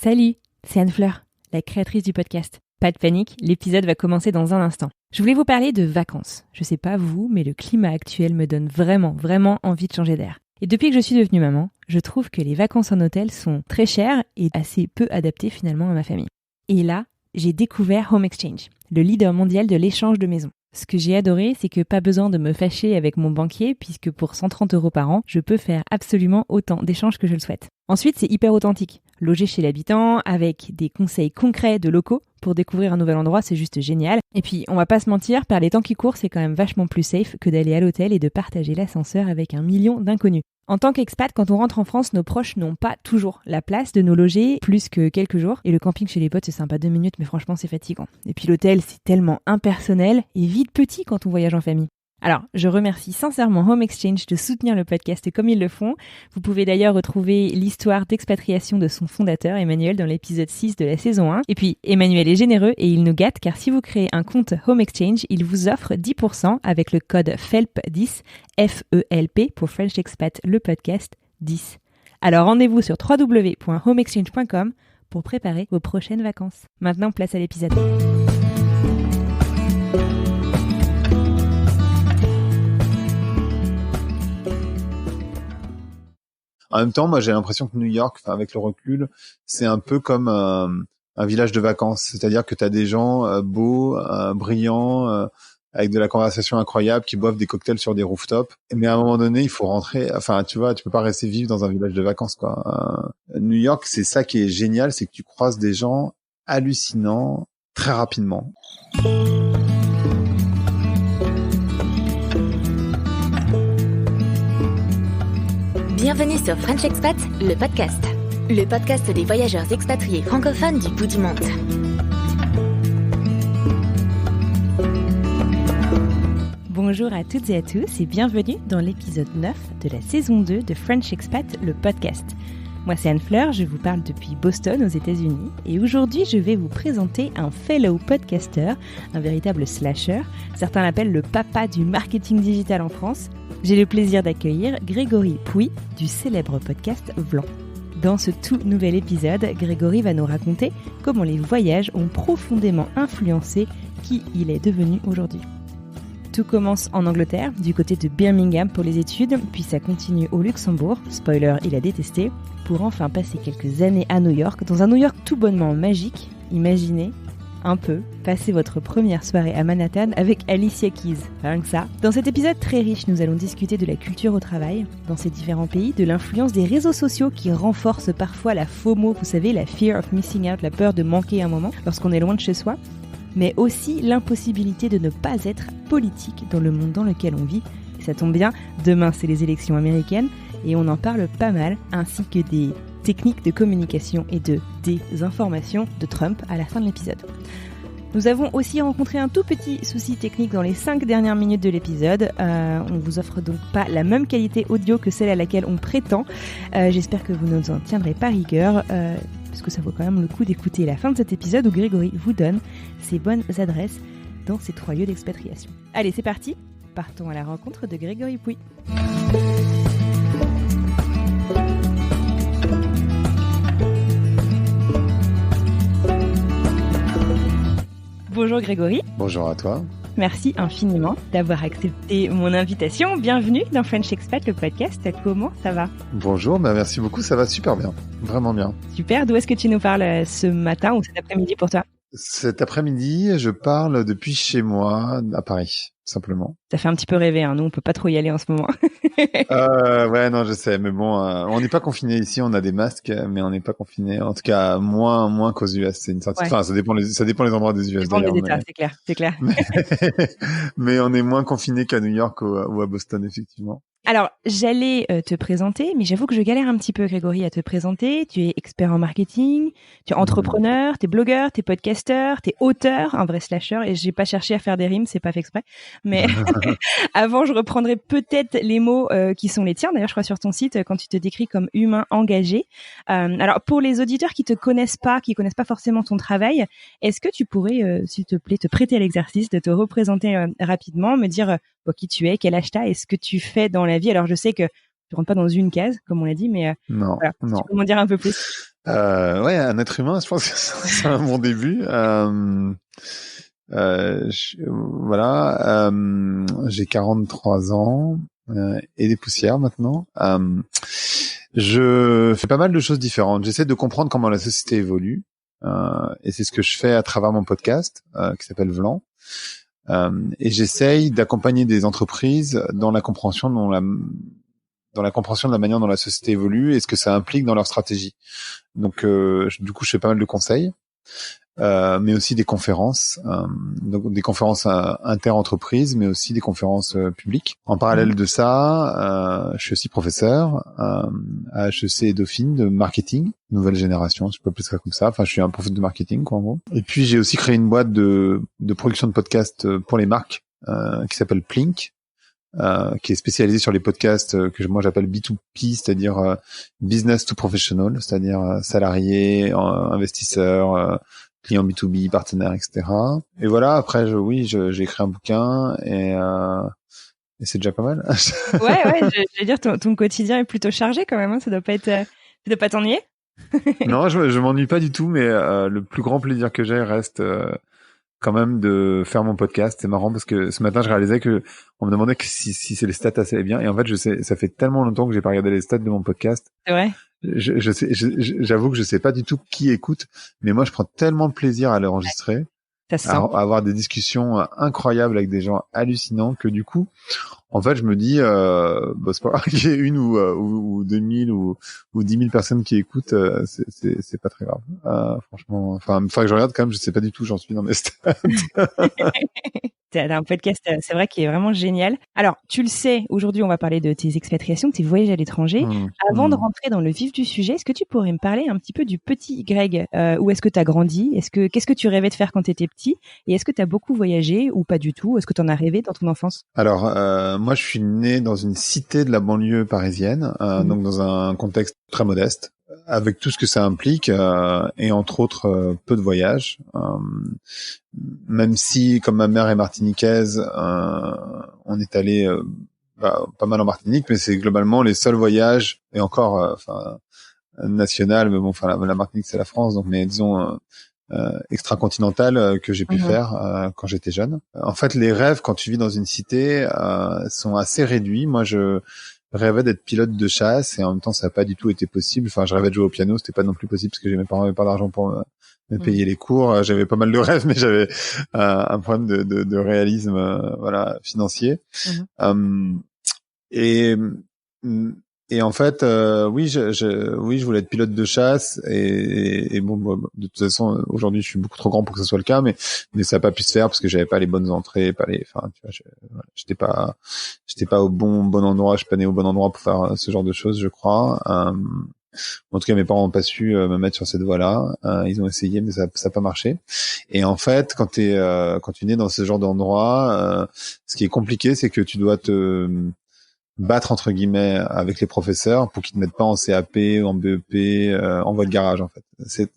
Salut, c'est Anne Fleur, la créatrice du podcast. Pas de panique, l'épisode va commencer dans un instant. Je voulais vous parler de vacances. Je sais pas vous, mais le climat actuel me donne vraiment envie de changer d'air. Et depuis que je suis devenue maman, je trouve que les vacances en hôtel sont très chères et assez peu adaptées finalement à ma famille. Et là, j'ai découvert Home Exchange, le leader mondial de l'échange de maisons. Ce que j'ai adoré, c'est que pas besoin de me fâcher avec mon banquier puisque pour 130 € par an, je peux faire absolument autant d'échanges que je le souhaite. Ensuite, c'est hyper authentique. Loger chez l'habitant avec des conseils concrets de locaux pour découvrir un nouvel endroit, c'est juste génial. Et puis, on va pas se mentir, par les temps qui courent, c'est quand même vachement plus safe que d'aller à l'hôtel et de partager l'ascenseur avec 1 million d'inconnus. En tant qu'expat, quand on rentre en France, nos proches n'ont pas toujours la place de nous loger plus que quelques jours. Et le camping chez les potes, c'est sympa 2 minutes, mais franchement, c'est fatigant. Et puis l'hôtel, c'est tellement impersonnel et vite petit quand on voyage en famille. Alors, je remercie sincèrement Home Exchange de soutenir le podcast comme ils le font. Vous pouvez d'ailleurs retrouver l'histoire d'expatriation de son fondateur, Emmanuel, dans l'épisode 6 de la saison 1. Et puis, Emmanuel est généreux et il nous gâte car si vous créez un compte Home Exchange, il vous offre 10% avec le code FELP10, F-E-L-P, pour French Expat, le podcast 10. Alors, rendez-vous sur www.homeexchange.com pour préparer vos prochaines vacances. Maintenant, place à l'épisode. En même temps, moi, j'ai l'impression que New York, avec le recul, c'est un peu comme un village de vacances. C'est-à-dire que tu as des gens beaux, brillants, avec de la conversation incroyable, qui boivent des cocktails sur des rooftops. Mais à un moment donné, il faut rentrer. Enfin, tu vois, tu peux pas rester vivre dans un village de vacances, quoi. New York, c'est ça qui est génial, c'est que tu croises des gens hallucinants très rapidement. Bienvenue sur French Expat, le podcast. Le podcast des voyageurs expatriés francophones du bout du monde. Bonjour à toutes et à tous et bienvenue dans l'épisode 9 de la saison 2 de French Expat, le podcast. Moi c'est Anne Fleur, je vous parle depuis Boston aux États-Unis et aujourd'hui je vais vous présenter un fellow podcaster, un véritable slasher. Certains l'appellent le papa du marketing digital en France. J'ai le plaisir d'accueillir Grégory Pouy du célèbre podcast Vlan. Dans ce tout nouvel épisode, Grégory va nous raconter comment les voyages ont profondément influencé qui il est devenu aujourd'hui. Tout commence en Angleterre, du côté de Birmingham pour les études, puis ça continue au Luxembourg, spoiler, il a détesté, pour enfin passer quelques années à New York, dans un New York tout bonnement magique. Imaginez un peu passer votre première soirée à Manhattan avec Alicia Keys, rien que ça. Dans cet épisode très riche, nous allons discuter de la culture au travail dans ces différents pays, de l'influence des réseaux sociaux qui renforcent parfois la FOMO, vous savez, la fear of missing out, la peur de manquer un moment lorsqu'on est loin de chez soi, mais aussi l'impossibilité de ne pas être politique dans le monde dans lequel on vit. Et ça tombe bien, demain c'est les élections américaines et on en parle pas mal, ainsi que des techniques de communication et de désinformation de Trump à la fin de l'épisode. Nous avons aussi rencontré un tout petit souci technique dans les 5 dernières minutes de l'épisode. On vous offre donc pas la même qualité audio que celle à laquelle on prétend. J'espère que vous ne nous en tiendrez pas rigueur, parce que ça vaut quand même le coup d'écouter la fin de cet épisode où Grégory vous donne ses bonnes adresses dans ces 3 lieux d'expatriation. Allez, c'est parti, partons à la rencontre de Grégory Pouy. Bonjour Grégory. Bonjour à toi. Merci infiniment d'avoir accepté mon invitation. Bienvenue dans French Expat, le podcast. Comment ça va ? Bonjour, merci beaucoup, ça va super bien, vraiment bien. Super, d'où est-ce que tu nous parles ce matin ou cet après-midi pour toi ? Cet après-midi, je parle depuis chez moi, à Paris, simplement. Ça fait un petit peu rêver, hein. Nous on peut pas trop y aller en ce moment. Ouais, non, je sais, mais bon, on n'est pas confiné ici, on a des masques, mais on n'est pas confiné. En tout cas, moins qu'aux US, c'est une certitude. Ouais. Enfin, ça dépend les endroits des US. Ça dépend des États, c'est clair. Mais on est moins confiné qu'à New York ou à Boston, effectivement. Alors, j'allais te présenter, mais j'avoue que je galère un petit peu, Grégory, à te présenter. Tu es expert en marketing, tu es entrepreneur, tu es blogueur, tu es podcasteur, tu es auteur, un vrai slasher, et j'ai pas cherché à faire des rimes, c'est pas fait exprès. Mais avant, je reprendrai peut-être les mots qui sont les tiens, d'ailleurs, je crois sur ton site, quand tu te décris comme humain engagé. Alors, pour les auditeurs qui connaissent pas forcément ton travail, est-ce que tu pourrais, s'il te plaît, te prêter à l'exercice de te représenter rapidement, me dire qui tu es, quel âge t'as et ce que tu fais dans la vie. Alors, je sais que tu rentres pas dans une case, comme on l'a dit, mais non. Tu peux m'en dire un peu plus. Ouais, un être humain, je pense que c'est un bon début. Voilà, j'ai 43 ans et des poussières maintenant. Je fais pas mal de choses différentes. J'essaie de comprendre comment la société évolue, et c'est ce que je fais à travers mon podcast qui s'appelle Vlan. Et j'essaye d'accompagner des entreprises dans la compréhension de la manière dont la société évolue et ce que ça implique dans leur stratégie. Donc, du coup, je fais pas mal de conseils. Mais aussi des conférences, donc des conférences inter-entreprises, mais aussi des conférences publiques. En parallèle de ça, je suis aussi professeur à HEC et Dauphine de marketing, nouvelle génération, je peux appeler ça comme ça. Enfin, je suis un professeur de marketing, quoi, en gros. Et puis, j'ai aussi créé une boîte de production de podcasts pour les marques qui s'appelle Plink. Qui est spécialisée sur les podcasts que moi j'appelle B2P, c'est-à-dire business to professional, c'est-à-dire salariés, investisseurs, clients B2B, partenaires, etc. Et voilà, après, j'ai écrit un bouquin et c'est déjà pas mal. Ouais, je veux dire, ton quotidien est plutôt chargé quand même, hein, ça doit pas t'ennuyer? Non, je m'ennuie pas du tout, mais le plus grand plaisir que j'ai reste quand même de faire mon podcast. C'est marrant parce que ce matin, je réalisais que on me demandait si c'est les stats assez bien. Et en fait, ça fait tellement longtemps que j'ai pas regardé les stats de mon podcast. C'est vrai. J'avoue que je sais pas du tout qui écoute, mais moi, je prends tellement de plaisir à l'enregistrer, Ça se sent. à avoir des discussions incroyables avec des gens hallucinants que du coup, en fait, je me dis, c'est pas grave qu'il y ait une ou 2000 ou 10 000 personnes qui écoutent, c'est pas très grave. Franchement, enfin, il faudrait que je regarde quand même, je sais pas du tout où j'en suis dans mes stats. T'as un podcast, c'est vrai, qui est vraiment génial. Alors, tu le sais, aujourd'hui, on va parler de tes expatriations, de tes voyages à l'étranger. Avant de rentrer dans le vif du sujet, est-ce que tu pourrais me parler un petit peu du petit Greg? Où est-ce que tu as grandi? Qu'est-ce que tu rêvais de faire quand tu étais petit? Et est-ce que tu as beaucoup voyagé ou pas du tout? Est-ce que tu en as rêvé dans ton enfance? Alors, moi, je suis né dans une cité de la banlieue parisienne, donc dans un contexte très modeste, avec tout ce que ça implique, et entre autres peu de voyages. Même si, comme ma mère est martiniquaise, on est allé pas mal en Martinique, mais c'est globalement les seuls voyages, et encore, national, mais bon, la Martinique c'est la France, donc mais disons extra-continental que j'ai pu faire quand j'étais jeune. En fait, les rêves quand tu vis dans une cité sont assez réduits. Moi, je rêvais d'être pilote de chasse et en même temps, ça n'a pas du tout été possible. Enfin, je rêvais de jouer au piano, c'était pas non plus possible parce que mes parents n'avaient pas d'argent pour me payer les cours. J'avais pas mal de rêves, mais j'avais un problème de réalisme, financier. Et en fait, oui, je voulais être pilote de chasse et bon, de toute façon, aujourd'hui, je suis beaucoup trop grand pour que ce soit le cas, mais ça n'a pas pu se faire parce que j'avais pas les bonnes entrées, j'étais pas au bon endroit, je suis pas né au bon endroit pour faire ce genre de choses, je crois. En tout cas, mes parents n'ont pas su me mettre sur cette voie-là. Ils ont essayé, mais ça n'a pas marché. Et en fait, quand tu nais dans ce genre d'endroit, ce qui est compliqué, c'est que tu dois te battre entre guillemets avec les professeurs pour qu'ils te mettent pas en CAP, en BEP, en voie de garage en fait. C'est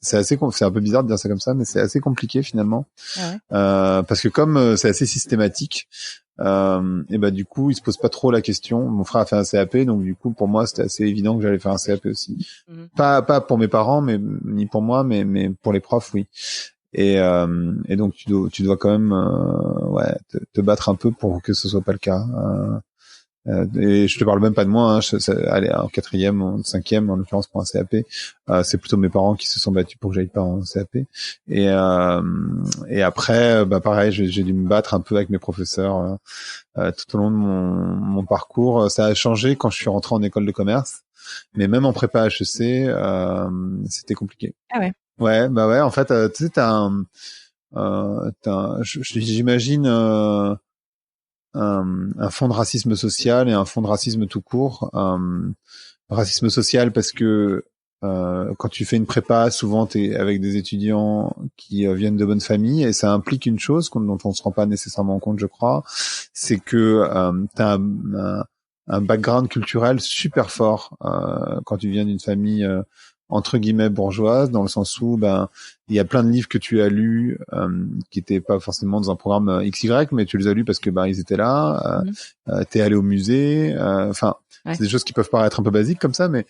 un peu bizarre de dire ça comme ça, mais c'est assez compliqué finalement. Parce que comme c'est assez systématique, et du coup, il se pose pas trop la question. Mon frère a fait un CAP, donc du coup pour moi c'était assez évident que j'allais faire un CAP aussi. Pas pour mes parents, mais ni pour moi, mais pour les profs, oui. Et donc tu dois quand même te battre un peu pour que ce soit pas le cas. Et je te parle même pas de moi, allez, en 4e, en 5e, en l'occurrence pour un CAP, c'est plutôt mes parents qui se sont battus pour que j'aille pas en CAP. Et après, pareil, j'ai dû me battre un peu avec mes professeurs tout au long de mon parcours. Ça a changé quand je suis rentré en école de commerce, mais même en prépa HEC, c'était compliqué. Ah ouais. Ouais, ouais. En fait, tu sais, j'imagine un fond de racisme social et un fond de racisme tout court. Racisme social parce que quand tu fais une prépa, souvent t'es avec des étudiants qui viennent de bonnes familles et ça implique une chose dont on se rend pas nécessairement compte, je crois, c'est que t'as un background culturel super fort quand tu viens d'une famille entre guillemets bourgeoise, dans le sens où il y a plein de livres que tu as lus qui étaient pas forcément dans un programme XY, mais tu les as lus parce que ils étaient là. T'es allé au musée. Ouais. C'est des choses qui peuvent paraître un peu basiques comme ça, mais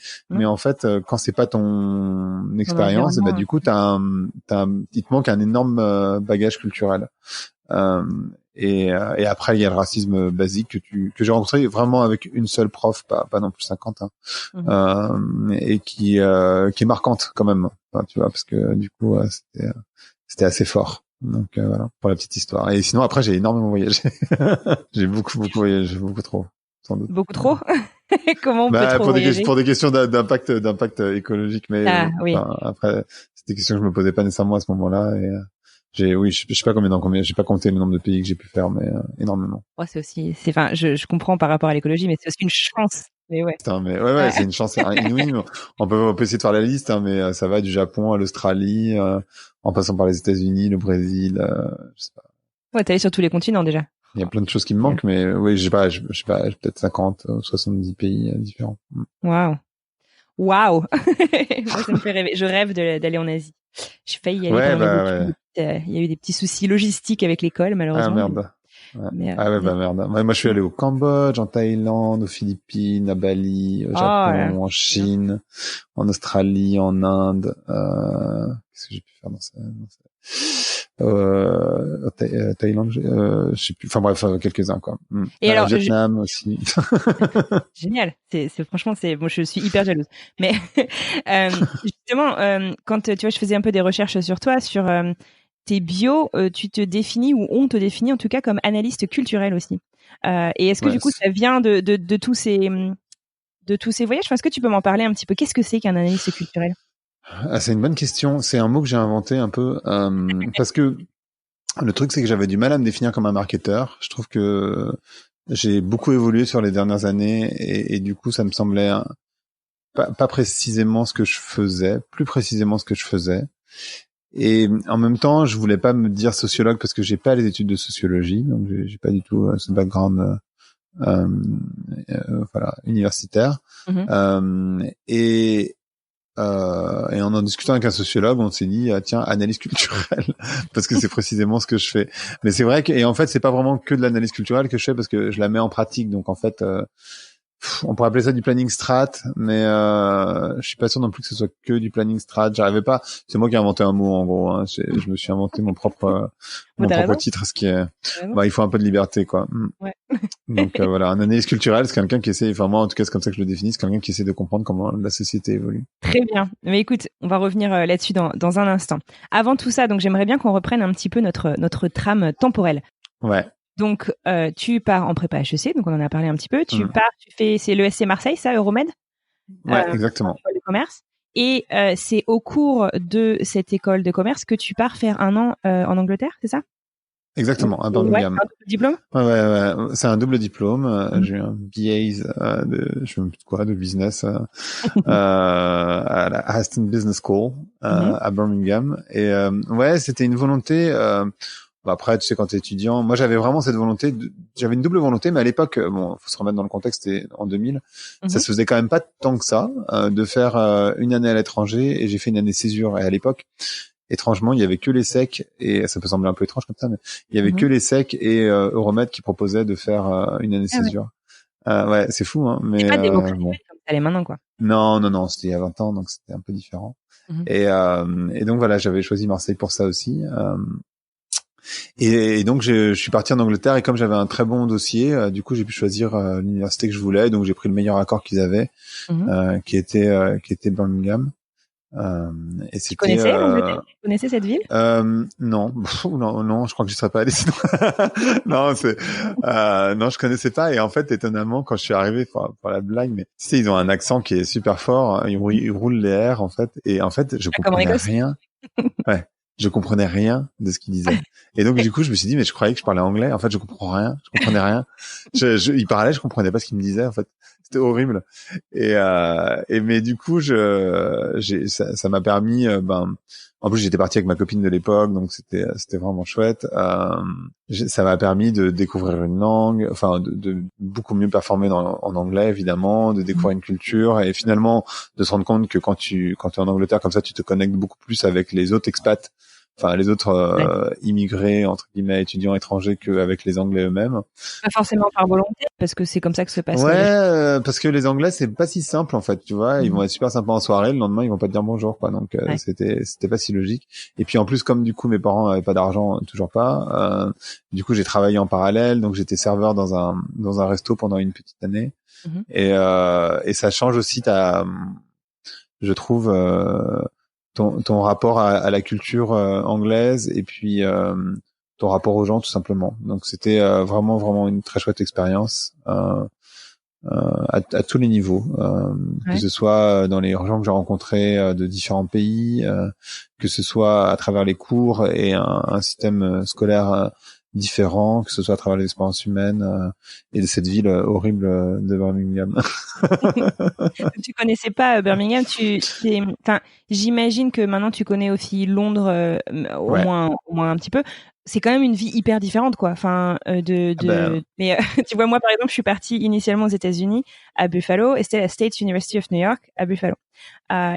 en fait, quand c'est pas ton expérience, bah, du coup, il te manque un énorme bagage culturel. Et après, il y a le racisme basique que j'ai rencontré vraiment avec une seule prof, pas non plus 50, et qui est marquante quand même. Enfin, tu vois, parce que du coup, c'était assez fort. Donc voilà, pour la petite histoire. Et sinon, après, j'ai énormément voyagé. J'ai beaucoup voyagé, beaucoup trop, sans doute. Beaucoup trop. Comment on peut trop voyager? Pour des questions d'impact écologique, mais oui. après, c'était des questions que je me posais pas nécessairement à ce moment-là. Et je sais pas combien, j'ai pas compté le nombre de pays que j'ai pu faire, mais énormément. Ouais, je comprends par rapport à l'écologie, mais c'est aussi une chance. Mais ouais. Putain, mais ouais, c'est une chance inouïe. On peut essayer de faire la liste, mais ça va du Japon à l'Australie, en passant par les États-Unis, le Brésil, je sais pas. Ouais, t'es allé sur tous les continents déjà. Il y a plein de choses qui me manquent, mais oui, j'ai peut-être 50, 70 pays différents. Waouh. Moi, ça me fait rêver. Je rêve d'aller en Asie. J'ai failli y aller pendant mes études. Il y a eu des petits soucis logistiques avec l'école, malheureusement. Ah merde. Merde. Moi, je suis allé au Cambodge, en Thaïlande, aux Philippines, à Bali, au Japon, en Chine, en Australie, en Inde. Qu'est-ce que j'ai pu faire dans ça? Thaïlande, je sais plus. Enfin bref, quelques-uns quoi. Et alors, Vietnam aussi. Génial. Franchement, moi je suis hyper jalouse. Mais justement, quand tu vois, je faisais un peu des recherches sur toi, sur tes bios, tu te définis ou on te définit en tout cas comme analyste culturel aussi. Et est-ce que du coup ça vient de tous ces voyages? Enfin, est-ce que tu peux m'en parler un petit peu? Qu'est-ce que c'est qu'un analyste culturel? C'est une bonne question. C'est un mot que j'ai inventé un peu parce que le truc c'est que j'avais du mal à me définir comme un marketeur. Je trouve que j'ai beaucoup évolué sur les dernières années et du coup ça me semblait pas précisément ce que je faisais, plus précisément ce que je faisais. Et en même temps, je voulais pas me dire sociologue parce que j'ai pas les études de sociologie, donc j'ai pas du tout ce background universitaire. Et en discutant avec un sociologue, on s'est dit tiens, analyse culturelle parce que c'est précisément ce que je fais. Mais c'est vrai et en fait, c'est pas vraiment que de l'analyse culturelle que je fais parce que je la mets en pratique. Donc en fait, on pourrait appeler ça du planning strat, mais je suis pas sûr non plus que ce soit que du planning strat. J'arrivais pas. C'est moi qui ai inventé un mot en gros. Je me suis inventé mon propre titre, ce qui est. Il faut un peu de liberté quoi. Ouais. Donc voilà, un analyse culturelle, c'est quelqu'un qui essaie. Enfin moi en tout cas c'est comme ça que je le définis, c'est quelqu'un qui essaie de comprendre comment la société évolue. Très bien. Mais écoute, on va revenir là-dessus dans un instant. Avant tout ça, donc j'aimerais bien qu'on reprenne un petit peu notre trame temporelle. Ouais. Donc, tu pars en prépa HEC, donc on en a parlé un petit peu. C'est l'ESC Marseille, ça, Euromed? Ouais, exactement. École de commerce. Et c'est au cours de cette école de commerce que tu pars faire un an en Angleterre, c'est ça? Exactement, à Birmingham. Ouais, un double diplôme? Ouais. C'est un double diplôme. J'ai eu un BA je sais même plus de quoi, de business à la Aston Business School à Birmingham. Et c'était une volonté. Après, tu sais, quand t'es étudiant, moi j'avais vraiment cette volonté. J'avais une double volonté, mais à l'époque, faut se remettre dans le contexte. C'était en 2000, ça se faisait quand même pas tant que ça de faire une année à l'étranger. Et j'ai fait une année césure. Et à l'époque, étrangement, il y avait que les SEC, et ça peut sembler un peu étrange comme ça, mais il y avait que les SEC et Euromed qui proposaient de faire une année césure. Ouais, c'est fou, hein. Mais c'est pas démocratique comme ça l'est maintenant, quoi. Non, c'était il y a 20 ans, donc c'était un peu différent. Et donc voilà, j'avais choisi Marseille pour ça aussi. Et donc je suis parti en Angleterre, et comme j'avais un très bon dossier, du coup j'ai pu choisir l'université que je voulais, donc j'ai pris le meilleur accord qu'ils avaient, qui était Birmingham. Et tu connaissais l'Angleterre? Tu connaissais cette ville? Non, je crois que je serais pas allé sinon. Non, non, je connaissais pas. Et en fait, étonnamment, quand je suis arrivé, pour la blague, mais tu sais, ils ont un accent qui est super fort. Ils roulent les R en fait, et en fait, je comprenais rien. Ouais. Je comprenais rien de ce qu'il disait. Et donc, du coup, je me suis dit, mais je croyais que je parlais anglais. En fait, je comprenais rien. Il parlait, je comprenais pas ce qu'il me disait, en fait. C'était horrible. Mais du coup, ça m'a permis, en plus, j'étais parti avec ma copine de l'époque, donc c'était vraiment chouette. Ça m'a permis de découvrir une langue, enfin, de beaucoup mieux performer en anglais, évidemment, de découvrir une culture, et finalement, de se rendre compte que quand tu es en Angleterre comme ça, tu te connectes beaucoup plus avec les autres expats enfin les autres immigrés entre guillemets étudiants étrangers qu'avec les Anglais eux-mêmes. Pas forcément par volonté, parce que c'est comme ça que se passe. Ouais, parce que les Anglais c'est pas si simple en fait, tu vois, ils vont être super sympas en soirée, le lendemain ils vont pas te dire bonjour quoi, donc c'était pas si logique. Et puis en plus comme du coup mes parents avaient pas d'argent, toujours pas, du coup j'ai travaillé en parallèle, donc j'étais serveur dans un resto pendant une petite année. Et ça change aussi je trouve ton rapport à la culture anglaise et puis ton rapport aux gens tout simplement. Donc c'était vraiment une très chouette expérience à tous les niveaux, que ce soit dans les gens que j'ai rencontrés de différents pays, que ce soit à travers les cours et un système scolaire différent, que ce soit à travers les expériences humaines et de cette ville horrible de Birmingham. Tu connaissais pas Birmingham, enfin, j'imagine que maintenant tu connais aussi Londres, au moins un petit peu. C'est quand même une vie hyper différente, quoi. Enfin, mais tu vois, moi par exemple, je suis partie initialement aux États-Unis à Buffalo, et c'était la State University of New York à Buffalo.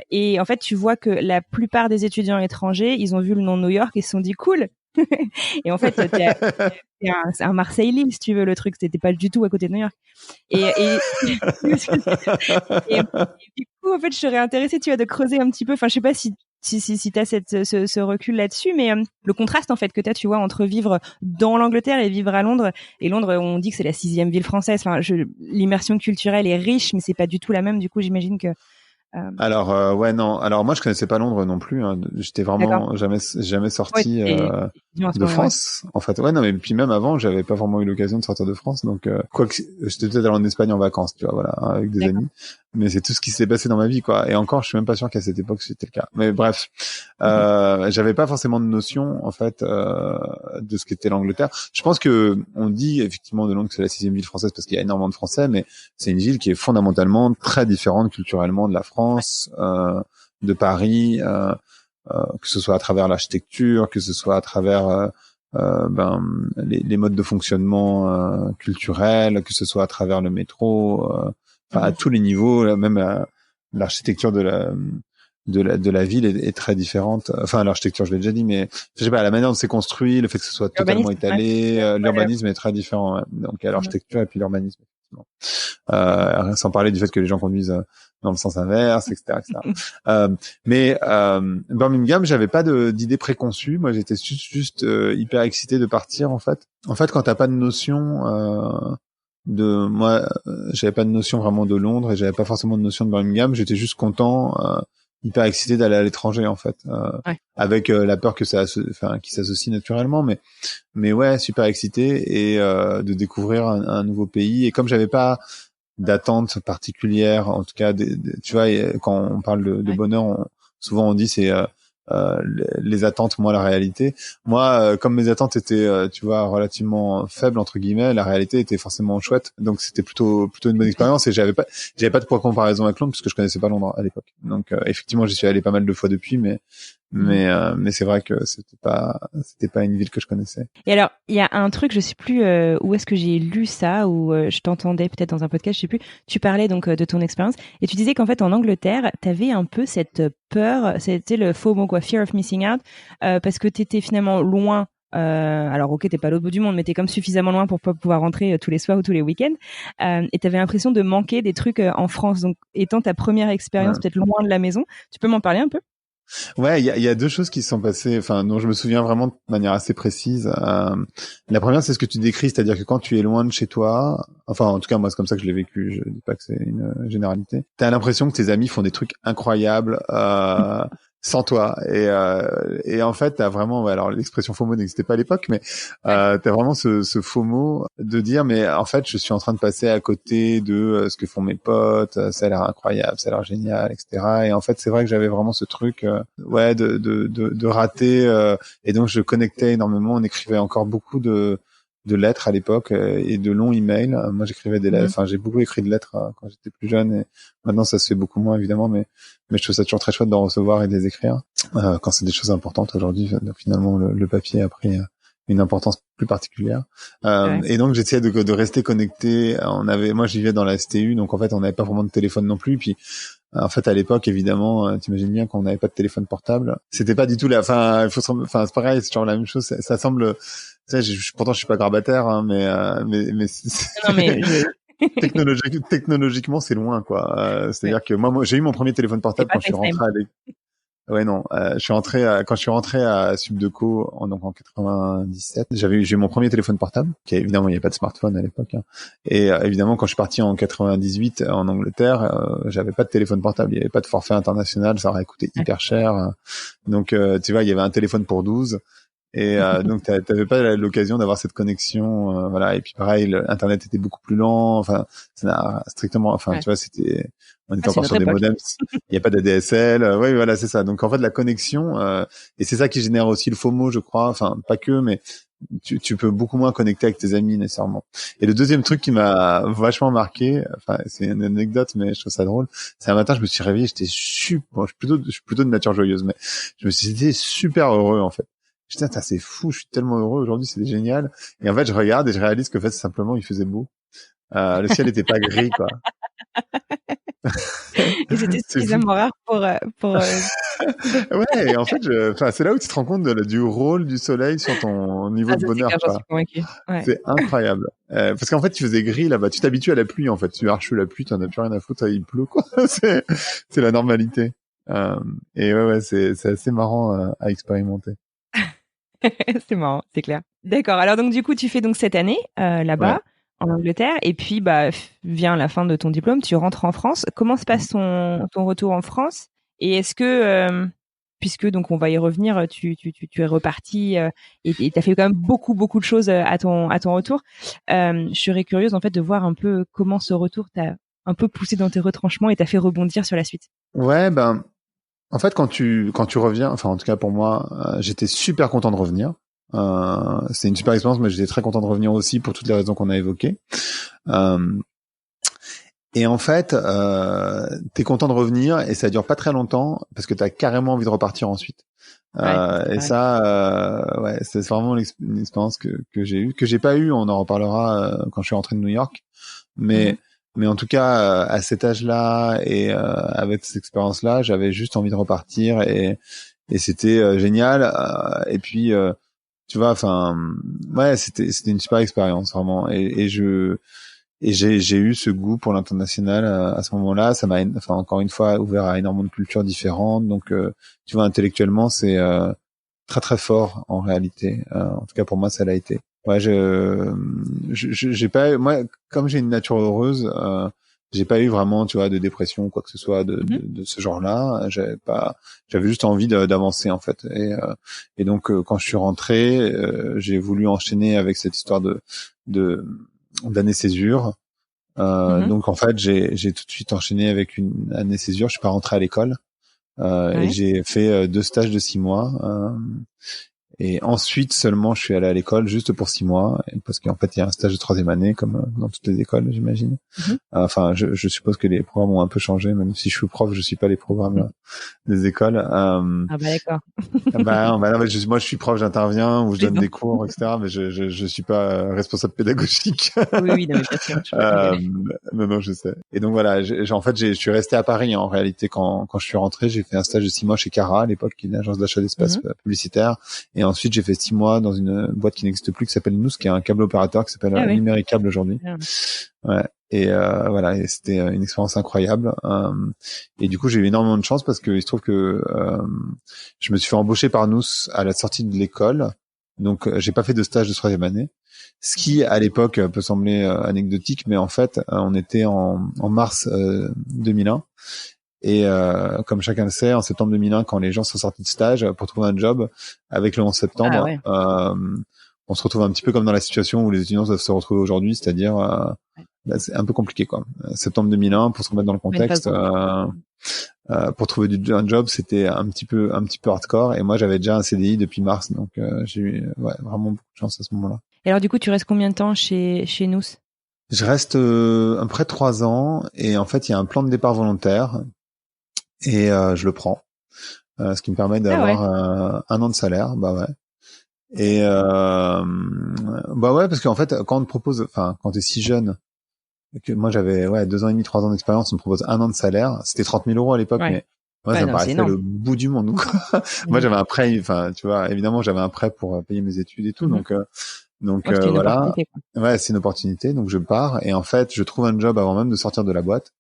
Et en fait, tu vois que la plupart des étudiants étrangers, ils ont vu le nom New York et se sont dit cool. Et en fait, c'est un Marseille-Lille, si tu veux, le truc. C'était pas du tout à côté de New York. Et du coup, en fait, je serais intéressée, tu vois, de creuser un petit peu. Enfin, je sais pas si t'as ce recul là-dessus, mais le contraste en fait que t'as, tu vois, entre vivre dans l'Angleterre et vivre à Londres. Et Londres, on dit que c'est la 6e ville française. Enfin, l'immersion culturelle est riche, mais c'est pas du tout la même. Du coup, j'imagine que Alors non. Alors moi je connaissais pas Londres non plus. Hein. J'étais vraiment jamais sorti de France. En fait, non mais puis même avant j'avais pas vraiment eu l'occasion de sortir de France. Donc quoique j'étais peut-être allé en Espagne en vacances, tu vois, voilà, avec des amis. Mais c'est tout ce qui s'est passé dans ma vie, quoi. Et encore, je suis même pas sûr qu'à cette époque c'était le cas. Mais bref, j'avais pas forcément de notion en fait de ce qu'était l'Angleterre. Je pense que on dit effectivement de Londres que c'est la 6e ville française parce qu'il y a énormément de Français, mais c'est une ville qui est fondamentalement très différente culturellement de la France, de Paris, que ce soit à travers l'architecture, que ce soit à travers les modes de fonctionnement culturels, que ce soit à travers le métro, à tous les niveaux, même l'architecture de la ville est très différente. Enfin, l'architecture, je l'ai déjà dit, mais je sais pas, la manière dont c'est construit, le fait que ce soit totalement étalé, l'urbanisme est très différent. Ouais. Donc, il y a l'architecture et puis l'urbanisme. Sans parler du fait que les gens conduisent dans le sens inverse, etc. Mais Birmingham, j'avais pas d'idée préconçue. Moi, j'étais juste hyper excité de partir, en fait. En fait, quand t'as pas de notion j'avais pas de notion vraiment de Londres et j'avais pas forcément de notion de Birmingham. J'étais juste content, hyper excité d'aller à l'étranger, en fait, avec la peur que qui s'associe naturellement, mais ouais, super excité et de découvrir un nouveau pays. Et comme j'avais pas d'attente particulière, en tout cas, tu vois, quand on parle de bonheur, souvent on dit c'est les attentes moins la réalité. Moi, comme mes attentes étaient, tu vois, relativement faibles entre guillemets, la réalité était forcément chouette. Donc c'était plutôt une bonne expérience et j'avais pas de point de comparaison avec Londres puisque je connaissais pas Londres à l'époque. Donc effectivement, j'y suis allé pas mal de fois depuis, mais c'est vrai que c'était pas une ville que je connaissais. Et alors, il y a un truc, je sais plus où est-ce que j'ai lu ça, ou je t'entendais peut-être dans un podcast, je sais plus. Tu parlais donc de ton expérience et tu disais qu'en fait en Angleterre, t'avais un peu cette peur, c'était le FOMO, quoi, fear of missing out, parce que t'étais finalement loin. Alors ok, t'es pas à l'autre bout du monde, mais t'es comme suffisamment loin pour pas pouvoir rentrer tous les soirs ou tous les week-ends. Et t'avais l'impression de manquer des trucs en France. Donc, étant ta première expérience peut-être loin de la maison, tu peux m'en parler un peu? Ouais, il y a deux choses qui se sont passées, enfin, dont je me souviens vraiment de manière assez précise. La première, c'est ce que tu décris, c'est-à-dire que quand tu es loin de chez toi, enfin, en tout cas, moi, c'est comme ça que je l'ai vécu, je dis pas que c'est une généralité, t'as l'impression que tes amis font des trucs incroyables, sans toi. Et en fait, t'as vraiment, alors l'expression FOMO n'existait pas à l'époque, mais t'as vraiment ce FOMO de dire, mais en fait, je suis en train de passer à côté de ce que font mes potes, ça a l'air incroyable, ça a l'air génial, etc. Et en fait, c'est vrai que j'avais vraiment ce truc, de rater, et donc je connectais énormément, on écrivait encore beaucoup de lettres à l'époque et de longs emails. Moi, j'écrivais des lettres. Enfin, j'ai beaucoup écrit de lettres quand j'étais plus jeune et maintenant ça se fait beaucoup moins évidemment, mais je trouve ça toujours très chouette d'en recevoir et de les écrire quand c'est des choses importantes. Aujourd'hui, finalement, le papier a pris une importance plus particulière. Et donc j'essayais de rester connecté. Moi, je vivais dans la STU, donc en fait, on n'avait pas vraiment de téléphone non plus. Puis En fait, à l'époque, évidemment, t'imagines bien qu'on n'avait pas de téléphone portable. C'était pas du tout enfin, c'est pareil, c'est toujours la même chose. Ça semble, tu sais, pourtant je suis pas grabataire, hein, mais Non, mais technologiquement, c'est loin, quoi. C'est-à-dire que moi, j'ai eu mon premier téléphone portable quand je suis rentré à Ouais, non, quand je suis rentré à Subdeco donc en 97, j'ai eu mon premier téléphone portable, qui évidemment il n'y avait pas de smartphone à l'époque, hein. Et évidemment quand je suis parti en 98 en Angleterre, j'avais pas de téléphone portable, il n'y avait pas de forfait international, ça aurait coûté hyper cher. Donc tu vois, il y avait un téléphone pour 12 et donc t'avais pas l'occasion d'avoir cette connexion, voilà. Et puis pareil, Internet était beaucoup plus lent, enfin ça n'a strictement, enfin tu vois, on était encore sur des modems, il n'y a pas d'ADSL, oui voilà, c'est ça. Donc en fait la connexion, et c'est ça qui génère aussi le FOMO, je crois, enfin pas que, mais tu peux beaucoup moins connecter avec tes amis nécessairement. Et le deuxième truc qui m'a vachement marqué, enfin c'est une anecdote mais je trouve ça drôle, c'est un matin je me suis réveillé, je suis plutôt de nature joyeuse, mais je me suis dit super heureux en fait. Putain, c'est fou, je suis tellement heureux aujourd'hui, c'est génial. Et en fait, je regarde et je réalise que en fait, simplement, il faisait beau. Le ciel était pas gris, quoi. Et c'était suffisamment rare pour Ouais, et en fait, c'est là où tu te rends compte du rôle du soleil sur ton niveau de bonheur, j'en suis convaincue. Ouais. C'est incroyable. Parce qu'en fait, il faisait gris là-bas. Tu t'habitues à la pluie, en fait. Tu marches sous la pluie, t'en as plus rien à foutre, il pleut, quoi. C'est la normalité. Et ouais, c'est assez marrant à expérimenter. C'est marrant, c'est clair. D'accord. Alors donc du coup, tu fais donc cette année là-bas en Angleterre, et puis vient la fin de ton diplôme, tu rentres en France. Comment se passe ton retour en France? Et est-ce que puisque donc on va y revenir, tu es reparti et t'as fait quand même beaucoup de choses à ton retour. Je serais curieuse en fait de voir un peu comment ce retour t'a un peu poussé dans tes retranchements et t'a fait rebondir sur la suite. Ouais, en fait, quand tu reviens, enfin en tout cas pour moi, j'étais super content de revenir. C'est une super expérience, mais j'étais très content de revenir aussi pour toutes les raisons qu'on a évoquées. Et en fait, t'es content de revenir et ça dure pas très longtemps parce que t'as carrément envie de repartir ensuite. Et ça, c'est vraiment une expérience que j'ai eue, que j'ai pas eue. On en reparlera quand je suis rentré de New York, mais en tout cas, à cet âge-là et avec cette expérience-là, j'avais juste envie de repartir et c'était génial. Et puis, tu vois, enfin, ouais, c'était une super expérience vraiment. Et j'ai eu ce goût pour l'international à ce moment-là. Ça m'a, enfin, encore une fois, ouvert à énormément de cultures différentes. Donc, tu vois, intellectuellement, c'est très très fort en réalité. En tout cas, pour moi, ça l'a été. Ouais, j'ai pas, moi, comme j'ai une nature heureuse, j'ai pas eu vraiment, tu vois, de dépression ou quoi que ce soit de ce genre-là. J'avais juste envie d'avancer en fait. Et donc, quand je suis rentré, j'ai voulu enchaîner avec cette histoire d'année césure. Donc en fait, j'ai tout de suite enchaîné avec une année césure. Je suis pas rentré à l'école et j'ai fait 2 stages de 6 mois. Et ensuite seulement, je suis allé à l'école juste pour 6 mois, parce qu'en fait, il y a un stage de 3e année, comme dans toutes les écoles, j'imagine. Enfin, je suppose que les programmes ont un peu changé, même si je suis prof, je suis pas les programmes des écoles. Ah bah d'accord. Moi, je suis prof, j'interviens ou je donne des cours, etc. Mais je suis pas responsable pédagogique. Oui, non, mais bien sûr. Non, je sais. Et donc voilà, en fait, je suis resté à Paris en réalité quand je suis rentré. J'ai fait un stage de 6 mois chez Cara à l'époque, qui est une agence d'achat d'espace publicitaire. Et ensuite, j'ai fait 6 mois dans une boîte qui n'existe plus, qui s'appelle Nous, qui est un câble opérateur, qui s'appelle Numéricable aujourd'hui. Ouais. Et voilà, et c'était une expérience incroyable. Et du coup, j'ai eu énormément de chance parce que il se trouve que je me suis fait embaucher par Nous à la sortie de l'école. Donc, j'ai pas fait de stage de 3e année. Ce qui, à l'époque, peut sembler anecdotique, mais en fait, on était en mars 2001. Et comme chacun le sait, en septembre 2001, quand les gens sont sortis de stage pour trouver un job, avec le 11 septembre, on se retrouve un petit peu comme dans la situation où les étudiants doivent se retrouver aujourd'hui, c'est-à-dire c'est un peu compliqué, quoi. Septembre 2001, pour se remettre dans le contexte, pour trouver un job, c'était un petit peu hardcore. Et moi, j'avais déjà un CDI depuis mars, donc j'ai eu vraiment beaucoup de chance à ce moment-là. Et alors, du coup, tu restes combien de temps chez Nous? Je reste à peu près 3 ans, et en fait, il y a un plan de départ volontaire, et je le prends, ce qui me permet d'avoir 1 an de salaire. Bah ouais. Et parce qu'en fait, quand on te propose, enfin, quand t'es si jeune, que moi j'avais 2 ans et demi, 3 ans d'expérience, on me propose 1 an de salaire. C'était 30 000 euros à l'époque, mais moi ça me paraissait le bout du monde. Donc, moi j'avais un prêt, enfin tu vois, évidemment j'avais un prêt pour payer mes études et tout, donc voilà. C'est une opportunité, donc je pars et en fait je trouve un job avant même de sortir de la boîte.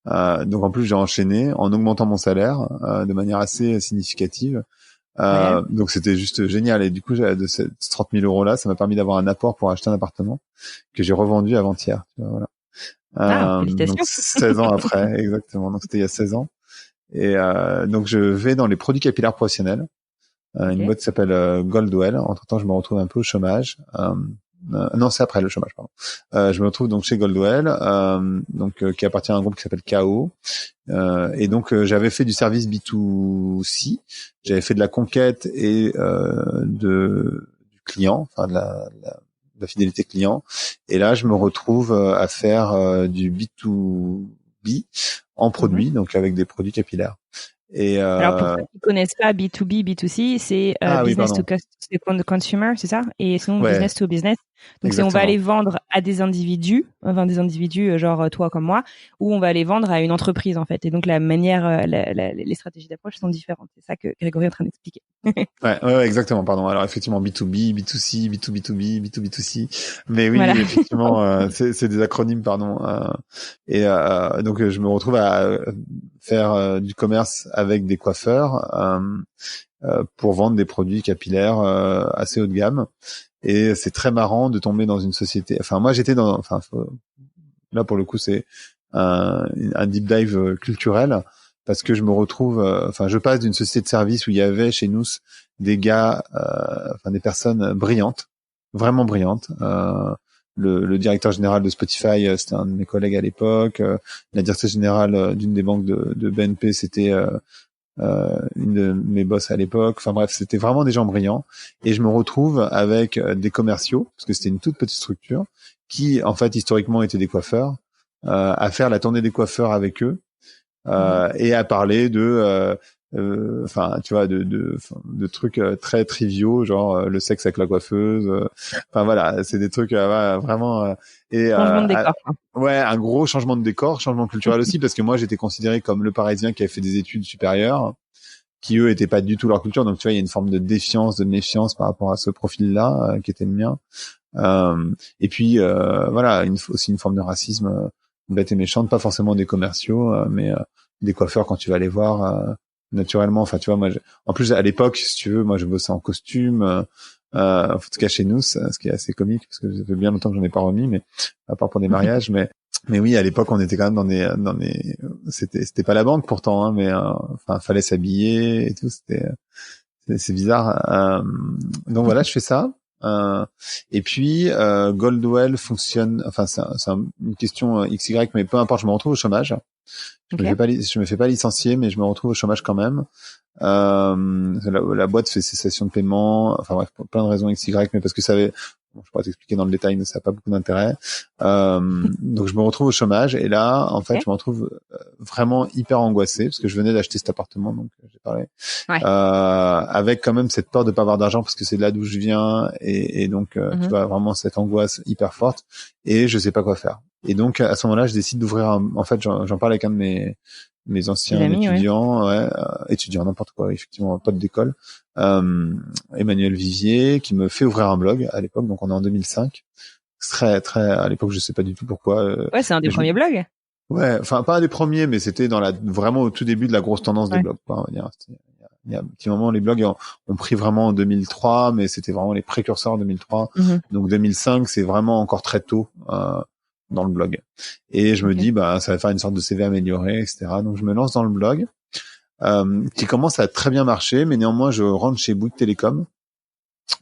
Donc en plus j'ai enchaîné en augmentant mon salaire de manière assez significative. Donc c'était juste génial et du coup de ces 30 000 euros là, ça m'a permis d'avoir un apport pour acheter un appartement que j'ai revendu avant-hier. Tu vois, voilà. Donc 16 ans après, exactement. Donc c'était il y a 16 ans. Et donc je vais dans les produits capillaires professionnels. Une boîte qui s'appelle Goldwell. Entre-temps, je me retrouve un peu au chômage. Non, c'est après le chômage, pardon. Je me retrouve donc chez Goldwell, qui appartient à un groupe qui s'appelle KO. Et donc j'avais fait du service B2C, j'avais fait de la conquête et du client, enfin de la fidélité client. Et là, je me retrouve à faire du B2B en produit, donc avec des produits capillaires. Et alors pour ceux qui connaissent pas B2B, B2C, c'est business to consumer, c'est ça? Et sinon business to business. Donc c'est on va aller vendre à des individus, genre toi comme moi, ou on va aller vendre à une entreprise en fait. Et donc la manière, les stratégies d'approche sont différentes. C'est ça que Grégory est en train d'expliquer. ouais, exactement, pardon. Alors effectivement B2B, B2C, B2B2B, B2B2C. Mais oui, voilà. Effectivement, c'est des acronymes, pardon. Donc je me retrouve à faire du commerce avec des coiffeurs pour vendre des produits capillaires assez haut de gamme. Et c'est très marrant de tomber dans une société. Enfin, moi, j'étais là pour le coup, c'est un deep dive culturel parce que je me retrouve. Je passe d'une société de service où il y avait chez nous des gars, des personnes brillantes, vraiment brillantes. Le directeur général de Spotify, c'était un de mes collègues à l'époque. La directrice générale d'une des banques de BNP, c'était une de mes boss à l'époque. Enfin bref, c'était vraiment des gens brillants. Et je me retrouve avec des commerciaux, parce que c'était une toute petite structure, qui en fait historiquement étaient des coiffeurs, à faire la tournée des coiffeurs avec eux, et à parler de de trucs très triviaux, genre le sexe avec la coiffeuse. Voilà, c'est des trucs vraiment changement de décor. Un gros changement de décor, changement culturel aussi, parce que moi j'étais considéré comme le Parisien qui avait fait des études supérieures, qui eux étaient pas du tout leur culture. Donc tu vois, il y a une forme de défiance, de méfiance par rapport à ce profil-là qui était le mien. Et puis aussi une forme de racisme bête et méchante, pas forcément des commerciaux, mais des coiffeurs quand tu vas les voir. Naturellement, enfin tu vois, moi en plus à l'époque, si tu veux, moi je bossais en costume, en tout cas chez nous, ce qui est assez comique parce que ça fait bien longtemps que j'en ai pas remis, mais à part pour des mariages, mais oui, à l'époque on était quand même dans des c'était pas la banque pourtant, hein, mais fallait s'habiller et tout, c'est bizarre. Donc voilà, je fais ça. Et puis Goldwell fonctionne, c'est une question XY, mais peu importe, je me retrouve au chômage. Je me fais pas licencier, mais je me retrouve au chômage quand même. La boîte fait cessation de paiement, enfin bref, pour plein de raisons XY, mais parce que je pourrais t'expliquer dans le détail, mais ça n'a pas beaucoup d'intérêt. Donc je me retrouve au chômage et là, en fait, je me retrouve vraiment hyper angoissé parce que je venais d'acheter cet appartement, donc j'ai parlé, avec quand même cette peur de pas avoir d'argent parce que c'est de là d'où je viens et donc tu vois vraiment cette angoisse hyper forte et je sais pas quoi faire. Et donc à ce moment-là, je décide d'ouvrir en fait, j'en parle avec un de mes anciens étudiants, étudiants n'importe quoi, effectivement, pote d'école, Emmanuel Vivier, qui me fait ouvrir un blog à l'époque, donc on est en 2005. Très très à l'époque, je sais pas du tout pourquoi. C'est un des premiers blogs. Ouais, enfin pas un des premiers, mais c'était vraiment au tout début de la grosse tendance des blogs, quoi, on va dire. Il y a un petit moment, les blogs ont pris vraiment en 2003, mais c'était vraiment les précurseurs en 2003. Donc 2005, c'est vraiment encore très tôt dans le blog. Et je me dis, ça va faire une sorte de CV amélioré, etc. Donc je me lance dans le blog, qui commence à très bien marcher, mais néanmoins je rentre chez Bouygues Télécom.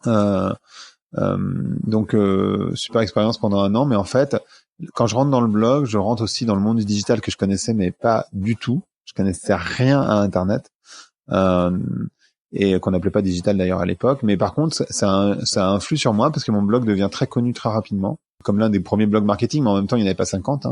Donc super expérience pendant 1 an, mais en fait, quand je rentre dans le blog, je rentre aussi dans le monde du digital que je connaissais, mais pas du tout. Je connaissais rien à Internet. Et qu'on n'appelait pas digital d'ailleurs à l'époque, mais par contre ça influe sur moi parce que mon blog devient très connu très rapidement, comme l'un des premiers blogs marketing, mais en même temps il n'y en avait pas 50.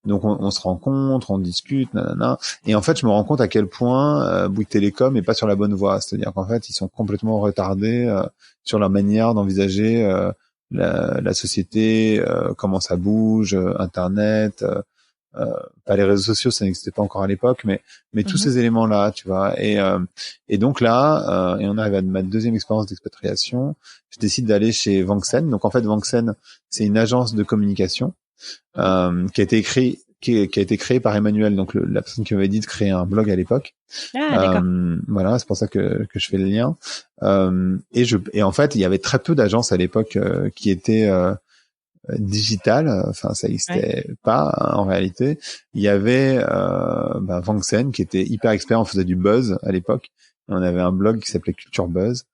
Donc on se rencontre, on discute, nanana, et en fait je me rends compte à quel point Bouygues Télécom est pas sur la bonne voie, c'est-à-dire qu'en fait ils sont complètement retardés sur leur manière d'envisager la société, comment ça bouge, Internet. Pas les réseaux sociaux, ça n'existait pas encore à l'époque, mais tous ces éléments-là, tu vois. Et donc là, et on arrive à ma deuxième expérience d'expatriation, je décide d'aller chez Vanksen. Donc en fait, Vanksen, c'est une agence de communication qui a été créée par Emmanuel, donc la personne qui m'avait dit de créer un blog à l'époque. Voilà, c'est pour ça que je fais le lien. Et en fait, il y avait très peu d'agences à l'époque qui étaient digital, enfin ça n'existait pas en réalité. Il y avait Vanksen qui était hyper expert, on faisait du buzz à l'époque. On avait un blog qui s'appelait Culture Buzz.